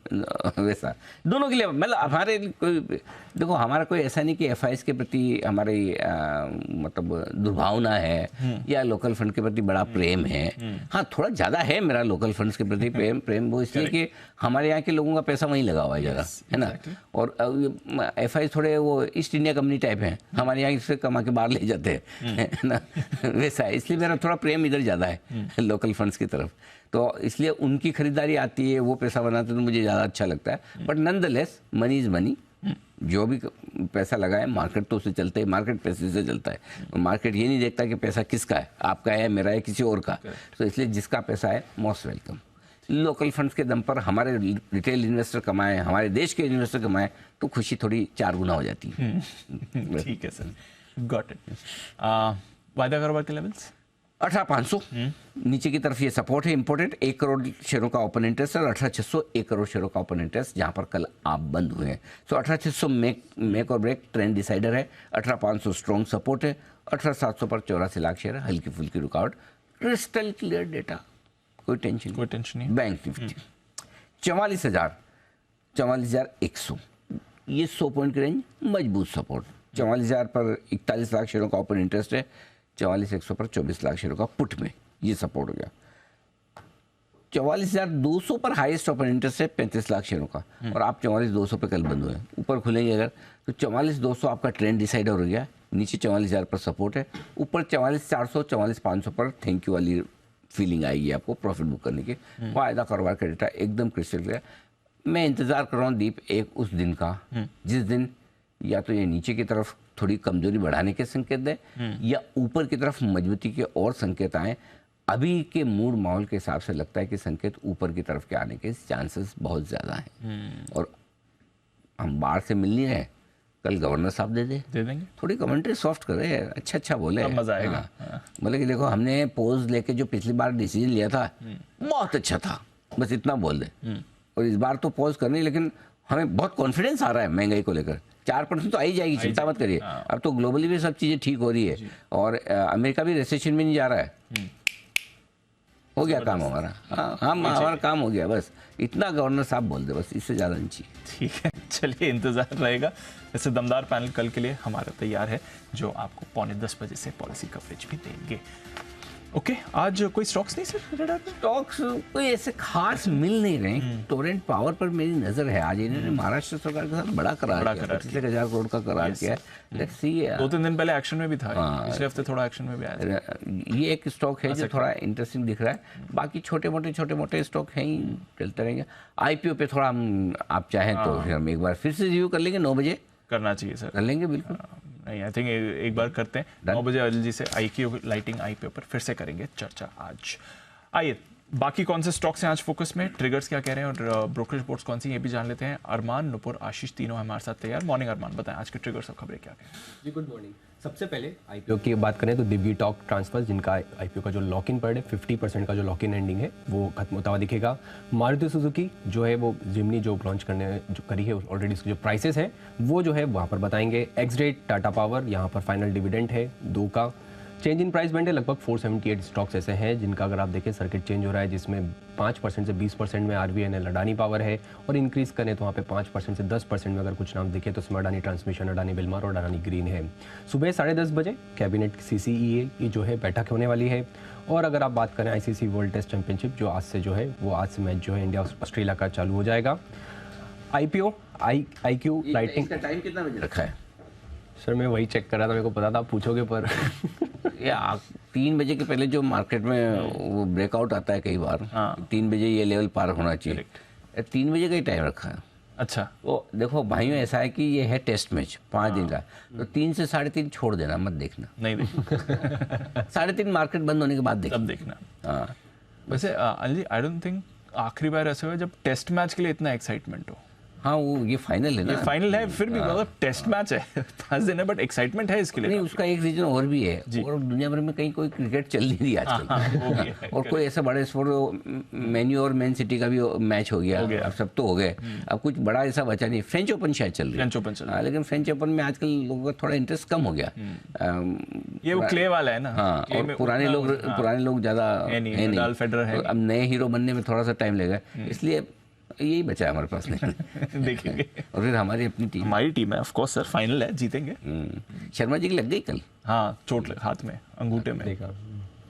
वैसा, दोनों के लिए मतलब हमारे कोई, देखो हमारा कोई ऐसा नहीं कि एफआईएस के प्रति हमारी मतलब दुर्भावना है या लोकल फंड के प्रति बड़ा प्रेम है। हाँ, थोड़ा ज़्यादा है मेरा लोकल फंड्स के प्रति प्रेम वो इसलिए कि हमारे यहाँ के लोगों का पैसा वहीं लगा हुआ है ज़्यादा, है ना। और एफआईएस थोड़े वो ईस्ट इंडिया कंपनी टाइप हैं, हमारे यहाँ से कमा के बाहर ले जाते हैं, है ना, वैसा है। इसलिए मेरा थोड़ा प्रेम इधर ज़्यादा है लोकल फंड्स की तरफ, तो इसलिए उनकी खरीदारी आती है, वो पैसा बनाते हैं तो मुझे ज़्यादा अच्छा लगता है। But nonetheless money is money, जो भी पैसा लगाए मार्केट तो उससे चलता है, मार्केट पैसे से चलता है। मार्केट ये नहीं देखता कि पैसा किसका है, आपका है, मेरा है, किसी और का। तो इसलिए जिसका पैसा है मोस्ट वेलकम। लोकल फंड्स के दम पर हमारे रिटेल इन्वेस्टर कमाएं, हमारे देश के इन्वेस्टर कमाएं, तो खुशी थोड़ी 4 गुना हो जाती है। ठीक है सर, गॉट इट। वायदा कारोबार के लेवल्स 18,500 नीचे की तरफ ये सपोर्ट है इम्पोर्टेंट। 1 करोड़ शेयरों का ओपन इंटरेस्ट है और 18,600 1 करोड़ शेयरों का ओपन इंटरेस्ट, जहां पर कल आप बंद हुए हैं। सो 18,600 मेक और ब्रेक ट्रेंड डिसाइडर है, 18,500 स्ट्रॉन्ग सपोर्ट है, 18,700 पर 84 लाख शेयर है, हल्की फुल्की रुकावट, क्रिस्टल क्लियर डेटा, कोई टेंशन नहीं। बैंक निफ्टी 44,100 ये 100 पॉइंट की रेंज, मजबूत सपोर्ट। 44,000 पर 41 लाख शेयरों का ओपन इंटरेस्ट है, 44,100 पर 24 लाख शेयरों का पुट में ये सपोर्ट हो गया। 44,200 पर हाईएस्ट ओपन इंटरेस्ट है 35 लाख शेयरों का, और आप 44,200 पे कल बंद हुए, ऊपर खुलेंगे अगर तो 44,200 आपका ट्रेंड डिसाइड हो गया। नीचे 44,000 पर सपोर्ट है, ऊपर 44,400 44,500 पर थैंक यू वाली फीलिंग आएगी आपको प्रॉफिट बुक करने की। वायदा कारोबार का डेटा एकदम क्रिस्टल क्लियर। मैं इंतजार कर रहा हूँ दीप एक उस दिन का जिस दिन या तो ये नीचे की तरफ थोड़ी कमजोरी बढ़ाने के संकेत दे या ऊपर की तरफ मजबूती के और संकेत आए। अभी के मूड माहौल के हिसाब से लगता है कि संकेत ऊपर की तरफ के आने के चांसेस बहुत ज़्यादा हैं। और हम बाहर से मिल नहीं रहे, कल गवर्नर साहब दे देंगे, थोड़ी कमेंट्री सॉफ्ट करे, अच्छा बोले, मजा आएगा। बोले कि देखो हमने पोज लेके जो पिछली बार डिसीजन लिया था बहुत अच्छा था, बस इतना बोल दे। और इस बार तो पॉज करनी, लेकिन हमें बहुत कॉन्फिडेंस आ रहा है महंगाई को लेकर, 4% तो आ ही जाएगी, चिंता मत करिए। अब तो ग्लोबली भी सब चीज़ें ठीक हो रही है और अमेरिका भी रिसेशन में नहीं जा रहा है। हो गया काम हमारा, हमारा काम हो गया, बस इतना गवर्नर साहब बोल दे, बस इससे ज़्यादा नहीं चाहिए। ठीक है, चलिए इंतज़ार रहेगा। ऐसे दमदार पैनल कल के लिए हमारा तैयार है, जो आपको 9:45 बजे से पॉलिसी कवरेज भी देंगे। ओके, आज कोई स्टॉक्स नहीं सर रडार पे? स्टॉक्स कोई ऐसे खास मिल नहीं रहे। टोरेंट पावर पर मेरी नजर है, आज इन्होंने महाराष्ट्र सरकार के साथ बड़ा करार किया, 25,000 करोड़ का करार किया है। लेट्स सी, 2-3 दिन पहले एक्शन में भी था, पिछले हफ्ते थोड़ा एक्शन में भी आया। ये एक स्टॉक है जो थोड़ा इंटरेस्टिंग दिख रहा है। बाकी छोटे मोटे स्टॉक हैं ही, चलते रहेंगे। आईपीओ पे थोड़ा आप चाहें तो फिर हम एक बार फिर से रिव्यू कर लेंगे, 9 बजे करना चाहिए सर, कर लेंगे बिल्कुल। नहीं, आई थिंक एक बार करते हैं 9 बजे एलजी से आईक्यू लाइटिंग आईपीओ पर फिर से करेंगे चर्चा आज। आइए बाकी कौन से स्टॉक्स हैं आज फोकस में, ट्रिगर्स क्या कह रहे हैं और ब्रोकर रिपोर्ट्स कौन सी ये भी जान लेते हैं। अरमान, नुपुर, आशीष तीनों हमारे साथ तैयार। मॉर्निंग अरमान, बताएं आज के ट्रिगर्स और खबरें क्या हैं। जी गुड मॉर्निंग। सबसे पहले आईपीओ की बात करें तो दिव्य टॉक ट्रांसफर, जिनका आईपीओ का जो लॉक इन पर डे 50% का जो लॉक इन एंडिंग है वो खत्म होता हुआ दिखेगा। मारुति सुजुकी जो है वो जिमनी जो लॉन्च करने जो करी है ऑलरेडी, उसके जो प्राइसेस है वो जो है वहाँ पर बताएंगे। एक्स डेट टाटा पावर, यहाँ पर फाइनल डिविडेंड है 2 का। चेंज इन प्राइस बैंड है, लगभग 478 स्टॉक्स ऐसे हैं जिनका अगर आप देखें सर्किट चेंज हो रहा है, जिसमें 5% से 20% में आरवीएनएल अडानी पावर है, और इंक्रीज करें तो वहाँ पे 5% से 10% में अगर कुछ नाम दिखे तो उसमें अडानी ट्रांसमिशन, अडानी बिलमार और अडानी ग्रीन है। सुबह 10:30 बजे कैबिनेट सीसीईए की जो है बैठक होने वाली है। और अगर आप बात करें आईसीसी वर्ल्ड टेस्ट चैंपियनशिप, जो आज से जो है वो आज से मैच जो है इंडिया ऑस्ट्रेलिया का चालू हो जाएगा। आईपीओ आईक्यू लाइटिंग का टाइम कितना बजे रखा है सर? मैं वही चेक कर रहा था, मेरे को पता था आप पूछोगे पर या 3 बजे के पहले जो मार्केट में वो ब्रेकआउट आता है कई बार, 3 बजे ये लेवल पार होना चाहिए। 3 बजे का ही टाइम रखा है। अच्छा, वो देखो भाइयों, ऐसा है कि ये है टेस्ट मैच 5 दिन का, तो 3 से 3:30 छोड़ देना, मत देखना। नहीं देखना 3:30 मार्केट बंद होने के बाद तब देखना। वैसे Anil ji, I don't think आखिरी बार ऐसा हुआ जब टेस्ट मैच के लिए इतना एक्साइटमेंट हो। हाँ वो ये फाइनल है ना, ये फाइनल है, फिर भी मतलब टेस्ट मैच है 5 दिन है, बट एक्साइटमेंट है इसके लिए। नहीं, उसका एक रीजन और भी है, और दुनिया भर में कहीं कोई क्रिकेट चल नहीं रही आजकल। और कोई ऐसा बड़ा स्पोर्ट, मेन्यू और मैन सिटी का भी मैच हो गया, अब सब तो हो गए, अब कुछ बड़ा ऐसा बचा नहीं। फ्रेंच ओपन शायद चल रही है, फ्रेंच ओपन चल रहा है, लेकिन फ्रेंच ओपन में आजकल लोगों का थोड़ा इंटरेस्ट कम हो गया। ये वो क्ले वाला है ना। हाँ, और पुराने लोग ज्यादा है नहीं, फेडरर है, अब नए हीरो बनने में थोड़ा सा टाइम लगेगा, इसलिए यही बचा है हमारे पास। नहीं देखेंगे। और फिर हमारी अपनी टीम, हमारी टीम है ऑफ कोर्स सर, फाइनल है, जीतेंगे। शर्मा जी की लग गई कल, हाँ चोट हाथ में, अंगूठे में,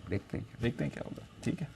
देखते हैं क्या होगा। ठीक है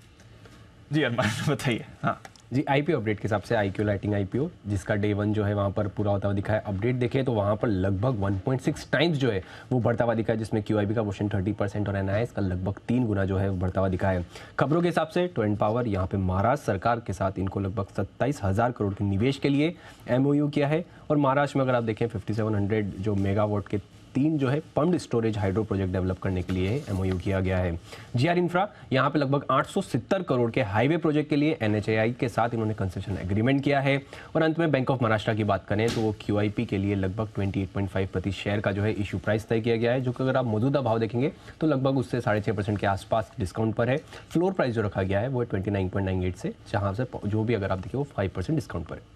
जी, अरमान बताइए। हाँ जी, आईपीओ अपडेट के हिसाब से आईक्यू लाइटिंग आईपीओ जिसका डे 1 जो है वहाँ पर पूरा होता हुआ दिखा है। अपडेट देखें तो वहाँ पर लगभग 1.6 टाइम्स जो है वो बढ़ता हुआ दिखा है, जिसमें क्यूआईबी का पोर्शन 30% और एनआईएस का लगभग 3 गुना जो है वो बढ़ता हुआ दिखा है। खबरों के हिसाब से ट्विन पावर यहाँ पे महाराष्ट्र सरकार के साथ इनको लगभग 27,000 करोड़ के निवेश के लिए एमओयू किया है। और महाराष्ट्र में अगर आप देखें 5700 जो मेगावाट के 3 जो है pumped storage hydro project develop करने के लिए एमओयू किया गया है। जीआर इंफ्रा यहाँ पे लगभग 870 करोड़ के हाईवे प्रोजेक्ट के लिए एनएचएआई के साथ इन्होंने कंसेशन एग्रीमेंट किया है। और अंत में बैंक ऑफ महाराष्ट्र की बात करें तो वो क्यूआईपी के लिए लगभग 28.5 प्रति शेयर का जो है इशू प्राइस तय किया गया है, जो कि अगर आप मौजूदा भाव देखेंगे तो लगभग उससे 6.5% के आसपास डिस्काउंट पर है। फ्लोर प्राइस जो रखा गया है वो 29.98 से, जहाँ से जो भी अगर आप देखिए वो 5% डिस्काउंट पर है।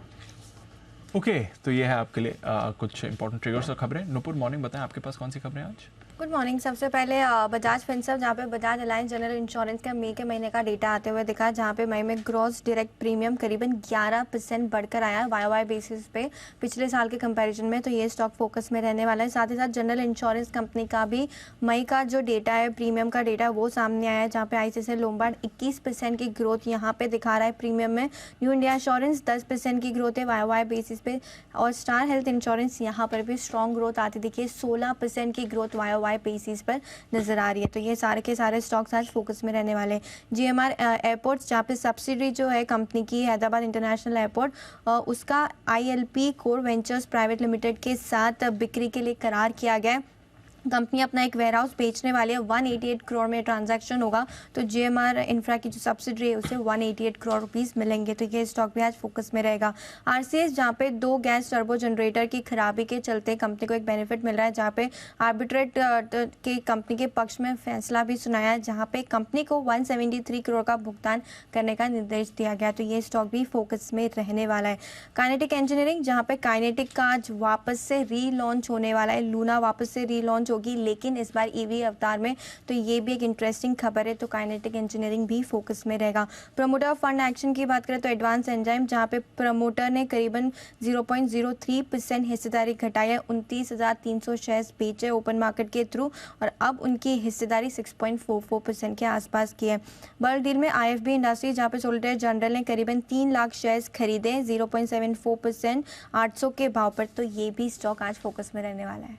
ओके, तो ये है आपके लिए कुछ इंपॉर्टेंट ट्रिगर्स और खबरें। नुपुर, मॉर्निंग बताएं आपके पास कौन सी खबरें आज? Good morning. सबसे पहले बजाज फिनसर्व, जहाँ पे बजाज अलायंस जनरल इंश्योरेंस का मई के महीने का डेटा आते हुए दिखा, जहाँ पे मई में ग्रॉस डायरेक्ट प्रीमियम करीबन 11% बढ़कर आया वाई बेसिस पे पिछले साल के कंपैरिजन में, तो ये स्टॉक फोकस में रहने वाला है। साथ ही साथ जनरल इंश्योरेंस कंपनी का भी मई का जो डेटा है, प्रीमियम का डेटा, वो सामने आया है, जहाँ पे आईसीआईसीआई लोम्बार्ड 21% की ग्रोथ यहाँ पे दिखा रहा है प्रीमियम में। न्यू इंडिया एश्योरेंस 10% की ग्रोथ है वाई बेसिस पे, और स्टार हेल्थ इंश्योरेंस यहाँ पर भी स्ट्रॉन्ग ग्रोथ आती दिखी है, 16% की ग्रोथ वाई बेसिस पर नजर आ रही है। तो ये सारे के सारे स्टॉक्स आज फोकस में रहने वाले हैं। जीएमआर एयरपोर्ट्स, जहाँ पे सब्सिडरी जो है कंपनी की हैदराबाद इंटरनेशनल एयरपोर्ट, उसका ILP core ventures private limited के साथ बिक्री के लिए करार किया गया है। कंपनी अपना एक वेयरहाउस बेचने वाली है, 188 करोड़ में ट्रांजैक्शन होगा, तो जीएमआर इंफ्रा की जो सब्सिडरी है उसे 188 करोड़ रुपीस मिलेंगे। तो ये स्टॉक भी आज फोकस में रहेगा। आरसीएस, जहाँ पे 2 गैस टर्बो जनरेटर की खराबी के चलते कंपनी को एक बेनिफिट मिल रहा है, जहाँ पे आर्बिट्रेट के कंपनी के पक्ष में फैसला भी सुनाया है, जहाँ पे कंपनी को 173 करोड़ का भुगतान करने का निर्देश दिया गया। तो ये स्टॉक भी फोकस में रहने वाला है। काइनेटिक इंजीनियरिंग, जहाँ पे काइनेटिक का आज वापस से रीलॉन्च होने वाला है, लूना वापस से रीलॉन्च होगी, लेकिन इस बार ईवी अवतार में, तो ये भी एक इंटरेस्टिंग खबर है। तो काइनेटिक इंजीनियरिंग भी फोकस में रहेगा। प्रमोटर फंड एक्शन की बात करें तो एडवांस एंजाइम, जहां पे प्रमोटर ने करीबन 0.03% हिस्सेदारी घटाई है, 29,300 शेयर्स बेचे ओपन मार्केट के थ्रू, और अब उनकी हिस्सेदारी 6.44% के आसपास की है। बल्क डील में आईएफबी इंडस्ट्री, जहां पे सोलिटर जनरल ने करीबन 3 लाख शेयर्स खरीदे 0.74% 800 के भाव पर, तो ये भी स्टॉक आज फोकस में रहने वाला है।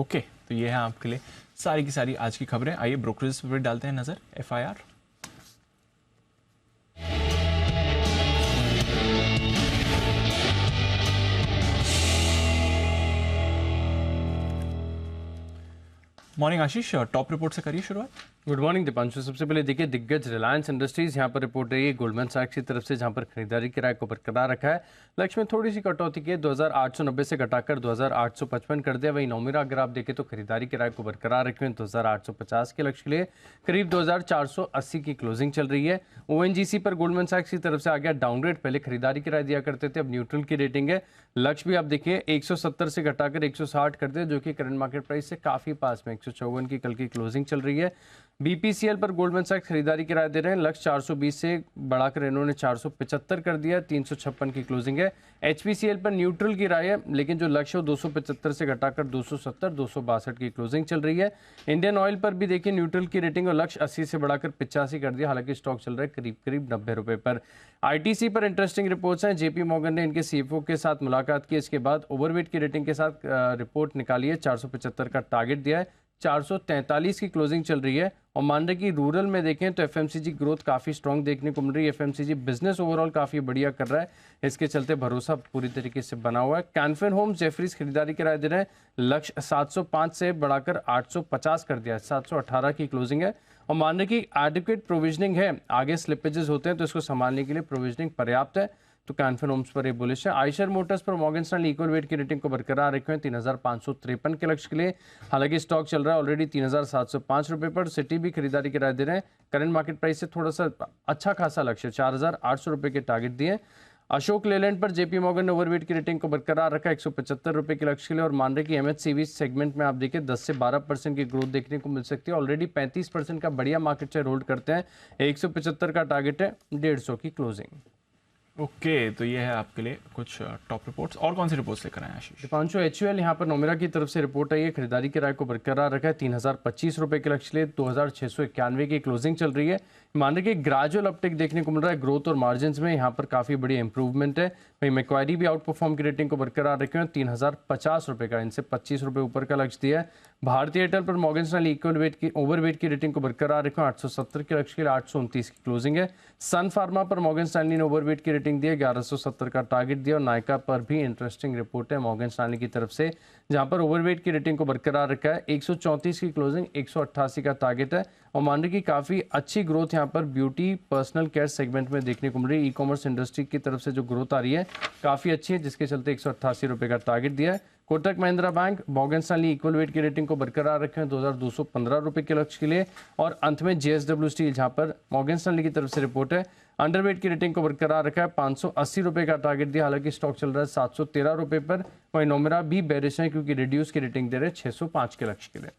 ओके, तो ये है आपके लिए सारी की सारी आज की खबरें। आइए ब्रोकरेज पर डालते हैं नजर। एफआईआर, मॉर्निंग आशीष, टॉप रिपोर्ट से करिए शुरुआत। Good morning Deepanshu. सबसे पहले देखिए दिग्गज रिलायंस इंडस्ट्रीज यहाँ पर रिपोर्ट रही है गोल्डमैन सैक्स की तरफ से, जहाँ पर खरीदारी किराए को बरकरार रखा है। लक्ष्य में थोड़ी सी कटौती की, 2890 से घटाकर 2855 कर दिया। वहीं नोमिरा अगर आप देखें तो खरीदारी किराए को बरकरार रखे हुए 2850 के लक्ष्य के लिए करीब 2480 की क्लोजिंग चल रही है। ओएनजीसी पर गोल्डमैन सैक्स की तरफ से आ गया डाउनग्रेड, पहले खरीदारी किराए दिया करते थे, अब न्यूट्रल की रेटिंग है। लक्ष्य भी आप देखिए 170 से घटाकर 160 कर दिया, जो कि करंट मार्केट प्राइस से काफी पास में 154 की कल की क्लोजिंग चल रही है। बीपीसीएल पर गोल्डमैन सैक्स खरीदारी किराए दे रहे हैं, लक्ष्य 420 से बढ़ाकर इन्होंने 475 कर दिया, 356 की क्लोजिंग है। एचपीसीएल पर न्यूट्रल की राय है, लेकिन जो लक्ष्य है 275 से घटाकर 270, 262 की क्लोजिंग चल रही है। इंडियन ऑयल पर भी देखिए न्यूट्रल की रेटिंग और लक्ष्य 80 से बढ़ाकर 85 कर दिया, हालांकि स्टॉक चल रहा है करीब करीब 90 रुपए पर। आईटीसी पर इंटरेस्टिंग रिपोर्ट्स हैं। जेपी मॉर्गन ने इनके सीएफओ के साथ मुलाकात की, इसके बाद ओवरवेट की रेटिंग के साथ रिपोर्ट निकाली है, 475 का टारगेट दिया है, 443 की क्लोजिंग चल रही है। और मान रहे कि रूरल में देखें तो एफएमसीजी ग्रोथ काफ़ी स्ट्रांग देखने को मिल रही है। एफएमसीजी बिजनेस ओवरऑल काफ़ी बढ़िया कर रहा है, इसके चलते भरोसा पूरी तरीके से बना हुआ है। कैनफिन होम्स जेफरीज खरीदारी किराए दे रहे हैं, लक्ष्य 705 से बढ़ाकर 850 कर दिया है, 718 की क्लोजिंग है। और मान रहे कि एडिक्वेट प्रोविजनिंग है, आगे स्लिपेजेस होते हैं तो इसको संभालने के लिए प्रोविजनिंग पर्याप्त है, तो कैनफिन होम्स पर ये बुलिश है। आयशर मोटर्स पर मॉर्गन स्टैनली इक्वल वेट की रेटिंग को बरकरार रखे हैं 3553 के लक्ष्य के लिए। हालांकि स्टॉक चल रहा है ऑलरेडी 3705 रुपए पर। सिटी भी खरीदारी की राय दे रहे हैं, करंट मार्केट प्राइस से थोड़ा सा अच्छा खासा लक्ष्य 4800 रुपए के टारगेट दिए। अशोक लेलैंड पर जेपी मॉर्गन ने ओवरवेट की रेटिंग को बरकरार रखा 175 रुपए के लक्ष्य के लिए। और मान रहे कि एमएचसीवी सेगमेंट में आप देखिए 10 से 12% की ग्रोथ देखने को मिल सकती है। ऑलरेडी 35% का बढ़िया मार्केट शेयर होल्ड करते हैं। 175 का टारगेट है, 150 की क्लोजिंग। ओके, तो ये है आपके लिए कुछ टॉप रिपोर्ट्स। और कौन सी रिपोर्ट्स लेकर आए आशीष? दीपांशु, एचयूएल यहाँ पर नोमेरा की तरफ से रिपोर्ट आई है, खरीदारी की राय को बरकरार रखा है 3025 रुपए के लक्ष्य लिए। 2691 की क्लोजिंग चल रही है। मान रहे कि ग्रेजुअल अपटेक देखने को मिल रहा है ग्रोथ और मार्जिन में, यहाँ पर काफी बड़ी इंप्रूवमेंट है। वहीं मैक्वायरी भी आउट परफॉर्म की रेटिंग को बरकरार रखे हैं 3050 रुपए का, इनसे 25 रुपए ऊपर का लक्ष्य दिया है। भारतीय एयरटेल पर मॉर्गन स्टैनली इक्वल वेट की ओवरवेट की रेटिंग को बरकरार रखे 870 के लक्ष्य के लिए, 829 की क्लोजिंग है। सन फार्मा पर मॉर्गन स्टैनली ने ओवरवेट की रेटिंग दी है, 1170 का टारगेट दिया। और नायका पर भी इंटरेस्टिंग रिपोर्ट है मॉर्गन स्टैनली की तरफ से, जहां पर ओवरवेट की रेटिंग को बरकरार रखा है 134 की क्लोजिंग, 188 का टारगेट है। और मान रहे कि काफी अच्छी ग्रोथ यहां पर ब्यूटी पर्सनल केयर सेगमेंट में देखने को मिल रही है। ई कॉमर्स इंडस्ट्री की तरफ से जो ग्रोथ आ रही है काफी अच्छी है, जिसके चलते 188 रुपए का टारगेट दिया है। Kotak Mahindra bank Morgan Stanley equal weight की रेटिंग को बरकरार रखे हैं 2215 रुपए के लक्ष्य के लिए। और अंत में जेएसडब्ल्यू स्टील, जहां पर मॉर्गन स्टैनली की तरफ से रिपोर्ट है, अंडरवेट की रेटिंग को बरकरार रखा है 580 रुपए का टारगेट दिया। हालांकि स्टॉक चल रहा है 713 रुपए पर। वहीं नोमेरा भी बेरिश है क्योंकि रिड्यूस की रेटिंग दे रहे 605 के लक्ष्य के लिए।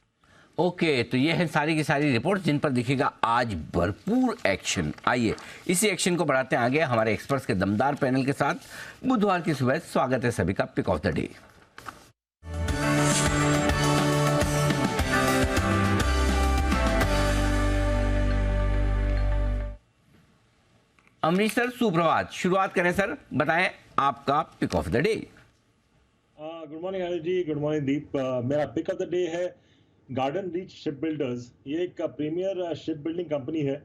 ओके, तो ये है सारी की सारी रिपोर्ट जिन पर दिखेगा आज भरपूर एक्शन। आइए इसी एक्शन को बढ़ाते हैं आगे हमारे एक्सपर्ट्स के दमदार पैनल के साथ। बुधवार की सुबह स्वागत है सभी का pick of the day. Amrish sir, सुप्रभात। शुरुआत करें सर, बताएं आपका pick of the day. Good morning Anil ji, good morning Deep. मेरा पिक ऑफ द डे है गार्डन रीच शिप बिल्डर्स। ये एक प्रीमियर शिप बिल्डिंग कंपनी है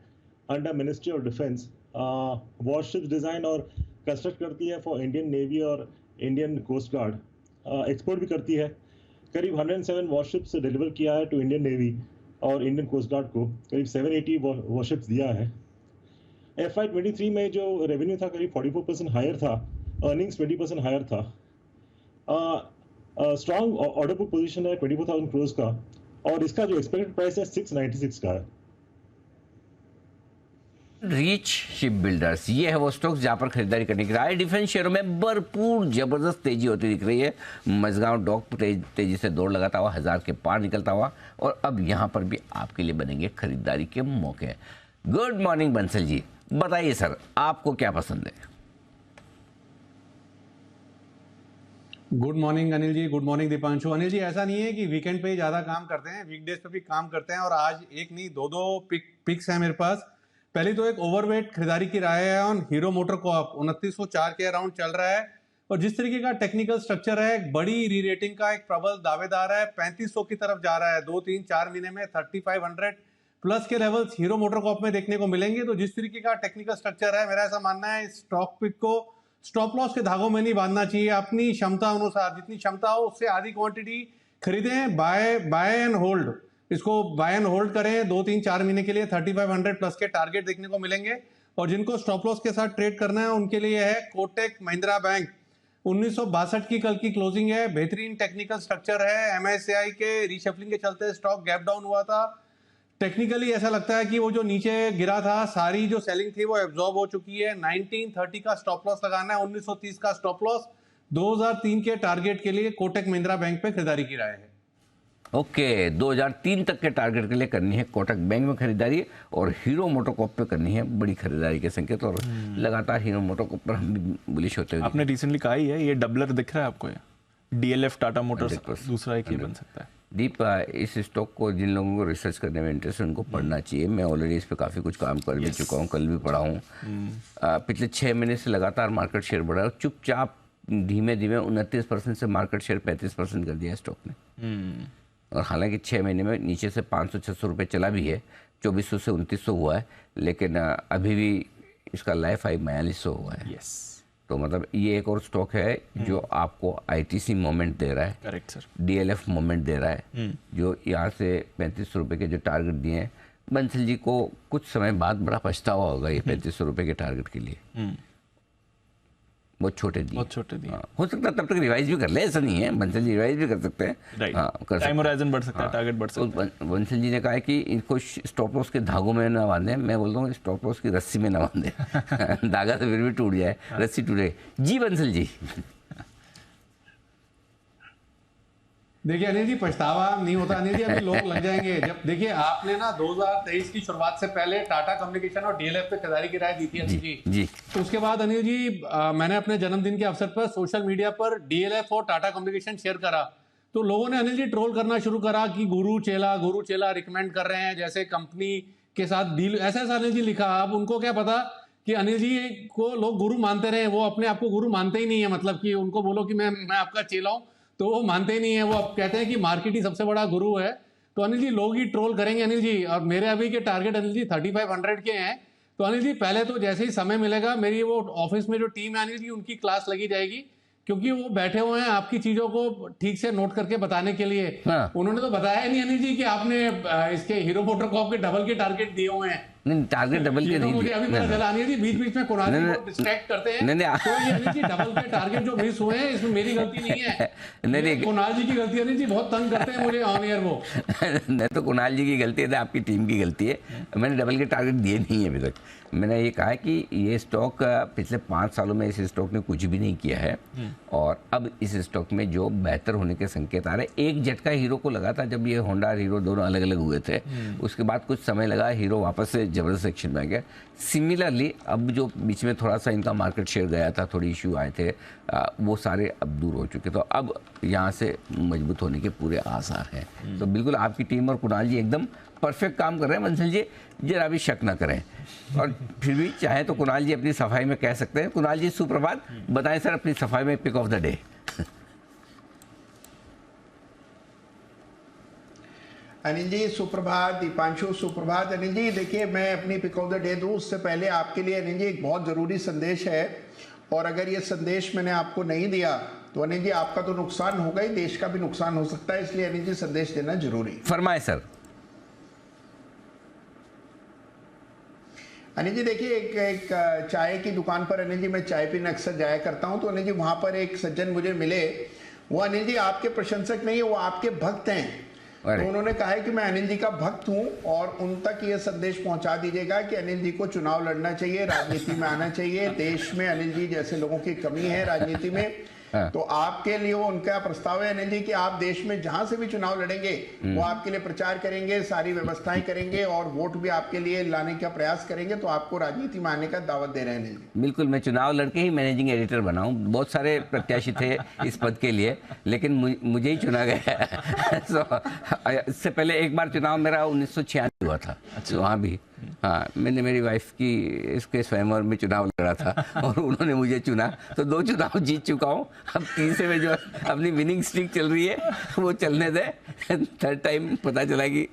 under ministry of defence. Warships design और कंस्ट्रक्ट करती है फॉर इंडियन नेवी और इंडियन कोस्ट गार्ड। एक्सपोर्ट भी करती है। करीब 107 वॉरशिप्स डिलीवर किया है टू इंडियन नेवी और इंडियन कोस्ट गार्ड को। करीब 780 वॉरशिप्स दिया है। FY23 में जो रेवेन्यू था करीब 44% हायर था, अर्निंग्स 20% हायर था। स्ट्रॉन्ग ऑर्डर बुक पोजीशन है 24,000 करोड़ का और इसका जो एक्सपेक्टेड प्राइस है 696 का है। रीच शिप बिल्डर्स, ये है वो स्टॉक्स जहां पर खरीदारी करने की राय। डिफेंस शेयरों में भरपूर जबरदस्त तेजी होती दिख रही है। मझगांव डॉक तेजी से दौड़ लगाता हुआ 1000 के पार निकलता हुआ और अब यहां पर भी आपके लिए बनेंगे खरीदारी के मौके। गुड मॉर्निंग बंसल जी, बताइए सर आपको क्या पसंद है? Good morning Anil ji, good morning Deepanshu. Anil ji, ऐसा नहीं है कि वीकेंड पे ही ज़्यादा काम करते हैं, वीकडेज पे भी काम करते हैं और आज एक नहीं दो पिक्स हैं मेरे पास। पहली तो एक ओवरवेट खरीदारी की राय है ऑन हीरो मोटर कॉर्प, 2904 के अराउंड चल रहा है और जिस तरीके का टेक्निकल स्ट्रक्चर है, एक बड़ी री रेटिंग का एक प्रबल दावेदार है, 3500 की तरफ जा रहा है। 2-3-4 महीने में 3500 प्लस के लेवल्स हीरो मोटर कॉर्प में देखने को मिलेंगे। तो जिस तरीके का टेक्निकल स्ट्रक्चर है, मेरा ऐसा मानना है इस स्टॉक पिक को स्टॉप लॉस के धागों में नहीं बांधना चाहिए। अपनी क्षमता अनुसार जितनी क्षमता हो उससे आधी क्वांटिटी खरीदें, बाय एंड होल्ड। इसको बाय एंड होल्ड करें 2-3-4 महीने के लिए। 3500 प्लस के टारगेट देखने को मिलेंगे। और जिनको स्टॉप लॉस के साथ ट्रेड करना है उनके लिए है कोटक महिंद्रा बैंक। 1962 की कल की क्लोजिंग है, बेहतरीन टेक्निकल स्ट्रक्चर है। MSCI के रीशफलिंग के चलते स्टॉक गैप डाउन हुआ था। टेक्निकली ऐसा लगता है कि वो जो नीचे गिरा था, सारी जो सेलिंग थी वो एब्जॉर्ब हो चुकी है। 1930 का स्टॉप लॉस लगाना है, 1930 का स्टॉप लॉस। 2003 के टारगेट के लिए कोटक महिंद्रा बैंक पे खरीदारी की राय है। ओके, 2003 तक के टारगेट के लिए करनी है कोटक बैंक में खरीदारी और हीरो मोटोकॉर्प पे करनी है बड़ी खरीदारी के संकेत। और लगातार हीरो मोटोकॉर्प पर हम भी बुलिश होते हुए आपने रिसेंटली कहा ही है, ये डबलर दिख रहा है आपको? ये DLF टाटा मोटर्स दूसरा एक ही बन सकता है। दीप, इस स्टॉक को जिन लोगों को रिसर्च करने में इंटरेस्ट है उनको पढ़ना चाहिए। मैं ऑलरेडी इस पे काफ़ी कुछ काम कर भी चुका हूँ, कल भी पढ़ा हूँ। पिछले 6 महीने से लगातार मार्केट शेयर बढ़ा है। चुपचाप धीमे धीमे 29% से मार्केट शेयर 35% कर दिया है स्टॉक ने। और हालांकि 6 महीने में नीचे से 500-600 रुपये चला भी है, 2400 से 2900 हुआ है, लेकिन अभी भी इसका लाइफ हाई 4200 हुआ है। तो मतलब ये एक और स्टॉक है जो आपको ITC मोमेंट दे रहा है। Correct sir. DLF मोमेंट दे रहा है, जो यहाँ से 3500 रुपये के जो टारगेट दिए हैं, बंसल जी को कुछ समय बाद बड़ा पछतावा होगा ये 3500 रुपये के टारगेट के लिए। बहुत छोटे दिए, बहुत छोटे दिए। हो सकता है तब तक रिवाइज भी कर ले, ऐसा नहीं है, बंसल जी रिवाइज भी कर सकते हैं। टाइम होराइजन बढ़ सकता है, टारगेट बढ़ सकता है। बंसल जी ने कहा है कि इनको स्टॉप लॉस के धागों में ना बांधे, मैं बोलता हूँ स्टॉप लॉस की रस्सी में ना बांधे धागा तो फिर भी टूट जाए, रस्सी टूटे। जी बंसल जी। देखिए अनिल जी, पछतावा नहीं होता अनिल जी, अभी लोग लग जाएंगे। जब देखिए आपने ना 2023 की शुरुआत से पहले टाटा कम्युनिकेशन और डीएलएफ पे खरीदारी की राय दी थी अनिल जी। तो उसके बाद अनिल जी मैंने अपने जन्मदिन के अवसर पर सोशल मीडिया पर डीएलएफ और टाटा कम्युनिकेशन शेयर करा, तो लोगों ने अनिल जी ट्रोल करना शुरू करा कि गुरु चेला रिकमेंड कर रहे हैं, जैसे कंपनी के साथ डील, ऐसा ऐसा अनिल जी लिखा। अब उनको क्या पता कि अनिल जी को लोग गुरु मानते रहे, वो अपने आप को गुरु मानते ही नहीं है। मतलब कि उनको बोलो कि मैं आपका चेला हूं तो वो मानते ही नहीं है, वो अब कहते हैं कि मार्केट ही सबसे बड़ा गुरु है। तो अनिल जी लोग ही ट्रोल करेंगे अनिल जी। और मेरे अभी के टारगेट अनिल जी 3500 के हैं। तो अनिल जी पहले तो जैसे ही समय मिलेगा मेरी वो ऑफिस में जो टीम है अनिल जी उनकी क्लास लगी जाएगी, क्योंकि वो बैठे हुए हैं आपकी चीजों को ठीक से नोट करके बताने के लिए। उन्होंने तो बताया नहीं अनिल जी कि आपने इसके हीरो मोटोकॉर्प के डबल के टारगेट दिए हुए हैं। नहीं, टारगेट डबल के नहीं, मुझे अभी पता चला अनिल जी, बीच में कुणाल जी को डिस्ट्रैक्ट करते हैं। तो ये अनिल जी डबल के टारगेट जो मिस हुए हैं इसमें मेरी गलती नहीं है, नहीं कुणाल जी की गलती। अनिल जी बहुत तंग करते हैं मुझे ऑन एयर वो। नहीं तो कुणाल जी की गलती है, तो आपकी टीम की गलती है। मैंने डबल के टारगेट दिए नहीं है अभी तक। मैंने ये कहा कि ये स्टॉक पिछले 5 सालों में इस स्टॉक ने कुछ भी नहीं किया है, और अब इस स्टॉक में जो बेहतर होने के संकेत आ रहे हैं। एक झटका हीरो को लगा था जब ये होंडा और हीरो दोनों अलग अलग हुए थे, उसके बाद कुछ समय लगा, हीरो वापस से जबरदस्त एक्शन में आ गया। सिमिलरली अब जो बीच में थोड़ा सा इनका मार्केट शेयर गया था, थोड़ी इशू आए थे, वो सारे अब दूर हो चुके। तो अब यहाँ से मजबूत होने के पूरे आसार हैं। तो बिल्कुल आपकी टीम और कुणाल जी एकदम परफेक्ट काम कर रहे हैं। बंसल जी जरा भी शक ना करें, और फिर भी चाहे तो कुणाल जी अपनी सफाई में कह सकते हैं। कुणाल जी सुप्रभात, बताएं सर अपनी सफाई में pick of the day. Anil ji सुप्रभात, दीपांशु सुप्रभात। अनिल जी देखिए, मैं अपनी पिक ऑफ द डे दूं उससे पहले आपके लिए अनिल जी एक बहुत ज़रूरी संदेश है, और अगर ये संदेश मैंने आपको नहीं दिया तो अनिल जी आपका तो नुकसान होगा ही, देश का भी नुकसान हो सकता है, इसलिए अनिल जी संदेश देना जरूरी। फरमाए सर। अनिल जी देखिए, एक चाय की दुकान पर अनिल जी मैं चाय पीने अक्सर जाया करता हूं, तो अनिल जी वहां पर एक सज्जन मुझे मिले। वो अनिल जी आपके प्रशंसक नहीं है, वो आपके भक्त हैं। तो उन्होंने कहा है कि मैं अनिल जी का भक्त हूं, और उन तक ये संदेश पहुंचा दीजिएगा कि अनिल जी को चुनाव लड़ना चाहिए, राजनीति में आना चाहिए। देश में अनिल जी जैसे लोगों की कमी है राजनीति में। तो आपके लिए उनका प्रस्ताव है अनिल जी कि आप देश में जहां से भी चुनाव लड़ेंगे वो आपके लिए प्रचार करेंगे, सारी व्यवस्थाएं करेंगे, और वोट भी आपके लिए लाने का प्रयास करेंगे। तो आपको राजनीति में आने का दावत दे रहे हैं अनिल जी। बिल्कुल, मैं चुनाव लड़के ही मैनेजिंग एडिटर बना हूं। बहुत सारे प्रत्याशी थे इस पद के लिए, लेकिन मुझे ही चुना गया। इससे पहले एक बार चुनाव मेरा 1996 हुआ था। अच्छा, वहाँ भी हाँ, मैंने मेरी वाइफ की इसके स्वयंवर में चुनाव लड़ा था और उन्होंने मुझे चुना, तो 2 चुनाव जीत चुका हूँ। अब तीसरे में जो अपनी विनिंग स्ट्रीक चल रही है वो चलने दे। 3rd टाइम पता चला कि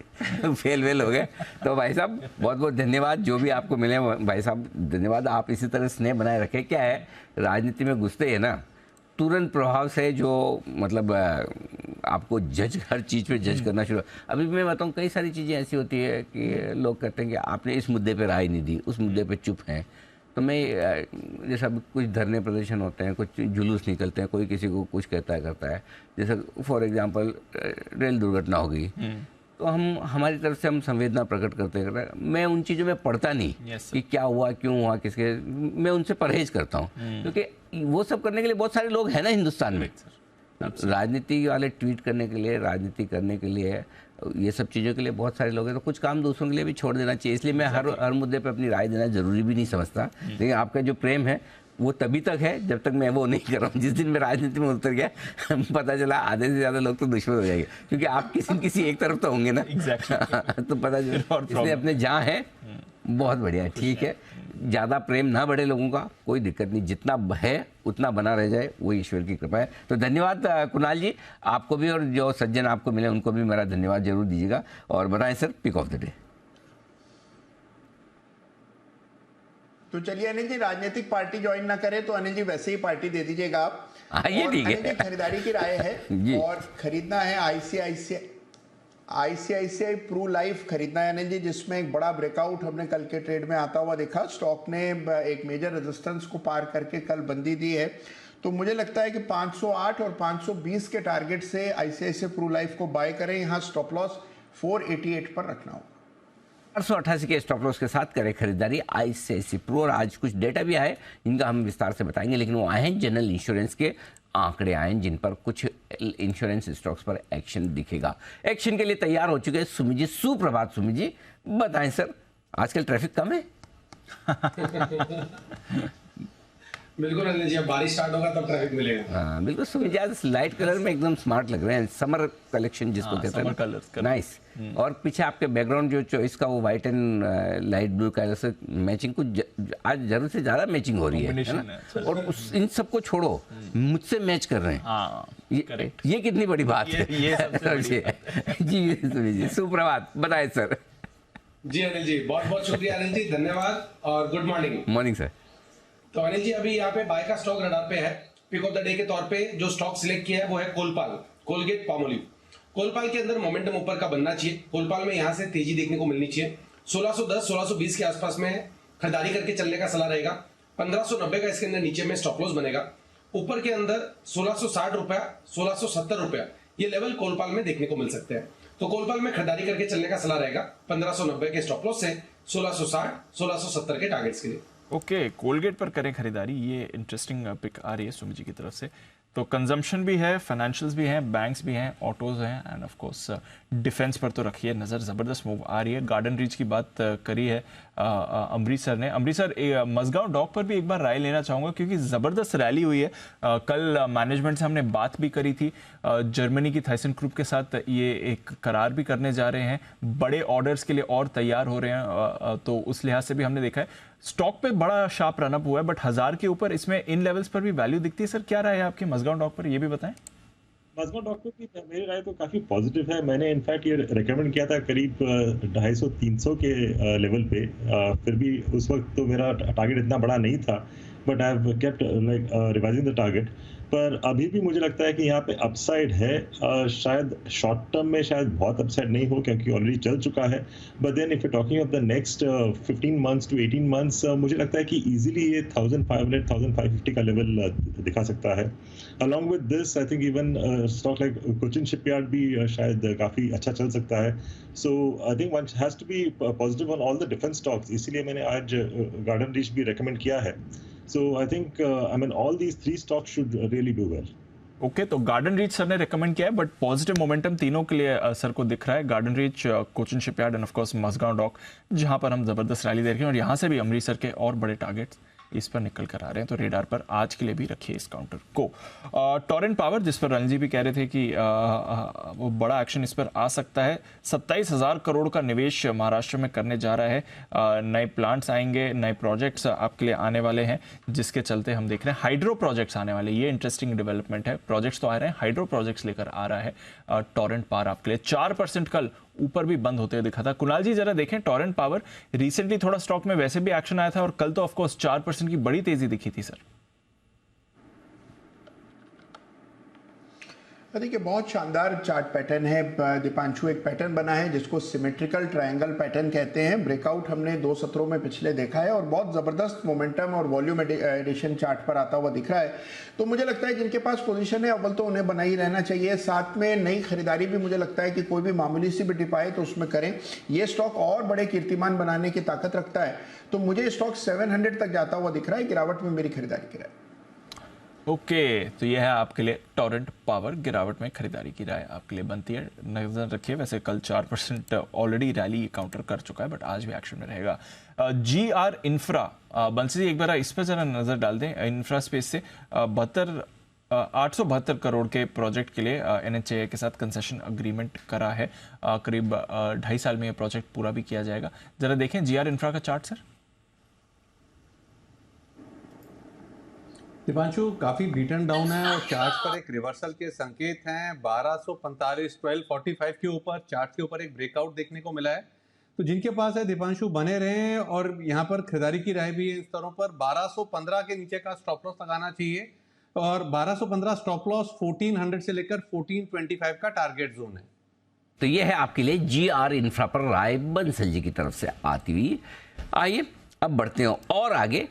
फेल हो गए। तो भाई साहब बहुत बहुत धन्यवाद, जो भी आपको मिले भाई साहब धन्यवाद। आप इसी तरह स्नेह बनाए रखें। क्या है, राजनीति में घुसते हैं ना, तुरंत प्रभाव से जो मतलब आपको जज, हर चीज़ पे जज करना शुरू। अभी मैं बताऊँ, कई सारी चीज़ें ऐसी होती है कि लोग कहते हैं कि आपने इस मुद्दे पे राय नहीं दी, उस मुद्दे पे चुप हैं। तो मैं जैसा कुछ धरने प्रदर्शन होते हैं, कुछ जुलूस निकलते हैं, कोई किसी को कुछ कहता है, जैसे फॉर एग्जांपल रेल दुर्घटना हो गई, तो हमारी तरफ से हम संवेदना प्रकट करते हैं। मैं उन चीज़ों में पढ़ता नहीं कि क्या हुआ, क्यों हुआ, किसके, मैं उनसे परहेज करता हूँ, क्योंकि वो सब करने के लिए बहुत सारे लोग हैं ना हिंदुस्तान में। राजनीति वाले ट्वीट करने के लिए, राजनीति करने के लिए, ये सब चीज़ों के लिए बहुत सारे लोग हैं। तो कुछ काम दूसरों के लिए भी छोड़ देना चाहिए। इसलिए मैं हर मुद्दे पे अपनी राय देना जरूरी भी नहीं समझता। लेकिन आपका जो प्रेम है वो तभी तक है जब तक मैं वो नहीं कर रहा हूँ। जिस दिन मैं राजनीति में उतर गया, पता चला आधे से ज़्यादा लोग तो दुश्मन हो जाएंगे, क्योंकि आप किसी एक तरफ तो होंगे ना। तो पता चला, इसलिए अपने जहाँ है बहुत बढ़िया, ठीक है। ज़्यादा प्रेम ना बढ़े लोगों का, कोई दिक्कत नहीं, जितना है उतना बना रह जाए, वो ईश्वर की कृपा है। तो धन्यवाद कुणाल जी, आपको भी, और जो सज्जन आपको मिले उनको भी मेरा धन्यवाद जरूर दीजिएगा। और बताएं sir pick of the day. तो चलिए अनिल जी, राजनीतिक पार्टी ज्वाइन ना करे तो अनिल जी वैसे ही पार्टी दे दीजिएगा आप। ये ठीक है। खरीदारी की राय है और खरीदना है आईसीआईसीआई आईसीआईसीआई प्रू लाइफ खरीदना है अनिल जी, जिसमें एक बड़ा ब्रेकआउट हमने कल के ट्रेड में आता हुआ देखा। स्टॉक ने एक मेजर रेजिस्टेंस को पार करके कल बंदी दी है, तो मुझे लगता है कि 508 और 520 के टारगेट से आईसीआईसीआई प्रू लाइफ को बाय करें। यहाँ स्टॉप लॉस 488 पर रखना होगा। 488 के स्टॉप लॉस के साथ करें खरीदारी आईसीआईसीआई प्रू। और आज कुछ डेटा भी आए, इनका हम विस्तार से बताएंगे, लेकिन वो आए हैं जनरल इंश्योरेंस के आंकड़े आए हैं जिन पर कुछ इंश्योरेंस स्टॉक्स पर एक्शन दिखेगा। एक्शन के लिए तैयार हो चुके हैं सुमी जी। सुप्रभात सुमी जी, बताएं सर, आजकल ट्रैफिक कम है? बिल्कुल अनिल जी, अब बारिश स्टार्ट होगा तब ट्रैफिक मिलेगा। हाँ बिल्कुल सुमी जी, आज लाइट कलर में एकदम स्मार्ट लग रहे हैं, समर कलेक्शन जिसको कहते हैं, कलर्स नाइस। और पीछे आपके बैकग्राउंड जो चॉइस का वो white and light blue colour से मैचिंग कुछ आज जरूर से ज्यादा मैचिंग हो रही है ना? और इन सबको छोड़ो, मुझसे मैच कर रहे हैं, ये कितनी बड़ी बात है। ये सबसे जी सुमी जी, सुप्रभात, बताएं सर। जी अनिल जी, बहुत बहुत शुक्रिया अनिल जी, धन्यवाद और गुड मॉर्निंग। Morning sir. तो अनिल जी, अभी यहाँ पे बाय का स्टॉक रडार पे है। पिक ऑफ द डे के तौर पे जो स्टॉक सिलेक्ट किया है वो है कोलपाल, कोलगेट पामोलिव। कोलपाल के अंदर मोमेंटम ऊपर का बनना चाहिए। कोलपाल में यहाँ से तेजी देखने को मिलनी चाहिए। 1610 1620 के आसपास में खरीदारी करके चलने का सलाह रहेगा। 1590 का इसके अंदर नीचे में स्टॉप लॉस बनेगा। ऊपर के अंदर 1660 रुपया, 1670 रुपया ये लेवल कोलपाल में देखने को मिल सकते हैं। तो कोलपाल में खरीदारी करके चलने का सलाह रहेगा 1590 के स्टॉप लॉस से 1660 1670 के टारगेट्स के लिए। ओके, कोलगेट पर करें खरीदारी, ये इंटरेस्टिंग पिक आ रही है सुमी जी की तरफ से। तो कंजम्पशन भी है, फाइनेंशियल्स भी हैं, बैंक्स भी हैं, ऑटोज हैं एंड ऑफ कोर्स डिफेंस पर तो रखिए नज़र। ज़बरदस्त मूव आ रही है। गार्डन रीच की बात करी है अमरीश सर ने। अमरीश सर, मजगांव डॉक पर भी एक बार राय लेना चाहूँगा, क्योंकि ज़बरदस्त रैली हुई है। कल मैनेजमेंट से हमने बात भी करी थी। जर्मनी की थाइसन ग्रुप के साथ ये एक करार भी करने जा रहे हैं, बड़े ऑर्डर्स के लिए और तैयार हो रहे हैं। तो उस लिहाज से भी हमने देखा है स्टॉक पे बड़ा शार्प रनअप हुआ है, बट 1000 के ऊपर इसमें इन लेवल्स पर भी वैल्यू दिखती है। सर क्या राय है आपकी मजगांव डॉक पर, ये भी बताएं। मजगांव डॉक पे भी मेरी राय तो काफी पॉजिटिव है। मैंने इनफैक्ट ये रिकमेंड किया था करीब 250-300 के लेवल पे, फिर भी उस वक्त तो मेरा टारगेट इतना बड़ा नहीं था, but I have kept like revising the target. पर अभी भी मुझे लगता है कि यहाँ पे अपसाइड है। शायद शॉर्ट टर्म में शायद बहुत अपसाइड नहीं हो, क्योंकि ऑलरेडी चल चुका है। But then if you talking of the next 15 months to 18 months, मुझे लगता है कि इजीली ये 1500-1550 का लेवल दिखा सकता है। Along with this I think even stock like Cochin shipyard भी शायद काफी अच्छा चल सकता है। So I think one has to be positive on all the different stocks, इसीलिए मैंने आज गार्डन रीच भी रेकमेंड किया है। So I think I mean all these three stocks should really do well. Okay, तो गार्डन रीच सर ने recommend किया है, बट पॉजिटिव मोमेंटम तीनों के लिए सर को दिख रहा है। Garden Reach, Cochin Shipyard and of course Mazagon Dock, जहां पर हम जबरदस्त रैली देख रहे हैं। और यहाँ से भी अमरीश सर के और बड़े टारगेट्स इस पर निकल कर आ रहे हैं, तो रेडार पर आज के लिए भी रखिए इस काउंटर को। टोरेंट पावर, जिस पर रणजी भी कह रहे थे कि वो बड़ा एक्शन इस पर आ सकता है। 27,000 करोड़ का निवेश महाराष्ट्र में करने जा रहा है। नए प्लांट्स आएंगे, नए प्रोजेक्ट्स आपके लिए आने वाले हैं, जिसके चलते हम देख रहे हैं हाइड्रो प्रोजेक्ट्स आने वाले। ये इंटरेस्टिंग डेवलपमेंट है। प्रोजेक्ट्स तो आ रहे हैं, हाइड्रो प्रोजेक्ट्स लेकर आ रहा है टोरेंट पावर आपके लिए। 4% कल ऊपर भी बंद होते हुए दिखा था। कुणाल जी जरा देखें टोरेंट पावर, रिसेंटली थोड़ा स्टॉक में वैसे भी एक्शन आया था, और कल तो ऑफ कोर्स 4% की बड़ी तेजी दिखी थी सर। देखिए, बहुत शानदार चार्ट पैटर्न है दीपांशु। एक पैटर्न बना है जिसको सिमेट्रिकल ट्रायंगल पैटर्न कहते हैं। ब्रेकआउट हमने 2 सत्रों में पिछले देखा है, और बहुत ज़बरदस्त मोमेंटम और वॉल्यूम एडिशन चार्ट पर आता हुआ दिख रहा है। तो मुझे लगता है जिनके पास पोजीशन है अव्वल तो उन्हें बना ही रहना चाहिए। साथ में नई खरीदारी भी मुझे लगता है कि कोई भी मामूली सी भी टिप आए तो उसमें करें। ये स्टॉक और बड़े कीर्तिमान बनाने की ताकत रखता है, तो मुझे स्टॉक 700 तक जाता हुआ दिख रहा है। गिरावट में मेरी खरीदारी की राय। ओके, तो यह है आपके लिए टोरेंट पावर, गिरावट में खरीदारी की राय आपके लिए बनती है। नजर रखिए, वैसे कल 4% ऑलरेडी रैली काउंटर कर चुका है, बट आज भी एक्शन में रहेगा। GR इंफ्रा, बंसी जी एक बार इस पर जरा नजर डाल दें। इंफ्रा स्पेस से 872 करोड़ के प्रोजेक्ट के लिए NHAI के साथ कंसेशन अग्रीमेंट करा है। करीब 2.5 साल में यह प्रोजेक्ट पूरा भी किया जाएगा। जरा देखें GR इंफ्रा का चार्ट सर। दीपांशु काफी बीटन डाउन है, और चार्ट पर एक रिवर्सल के संकेत हैं। 1245 1245 के ऊपर चार्ट के ऊपर एक ब्रेकआउट देखने को मिला है। तो जिनके पास है दीपांशु बने रहें, और यहाँ पर खरीदारी की राय भी है इस स्तरों पर। 1215 के नीचे का स्टॉप लॉस लगाना चाहिए, और 1215 स्टॉप लॉस 1400 से लेकर 1425 का टारगेट जोन है। तो ये है आपके लिए GR इंफ्रा पर राय बंसल जी की तरफ से आती हुई। आइए अब बढ़ते हैं और आगे।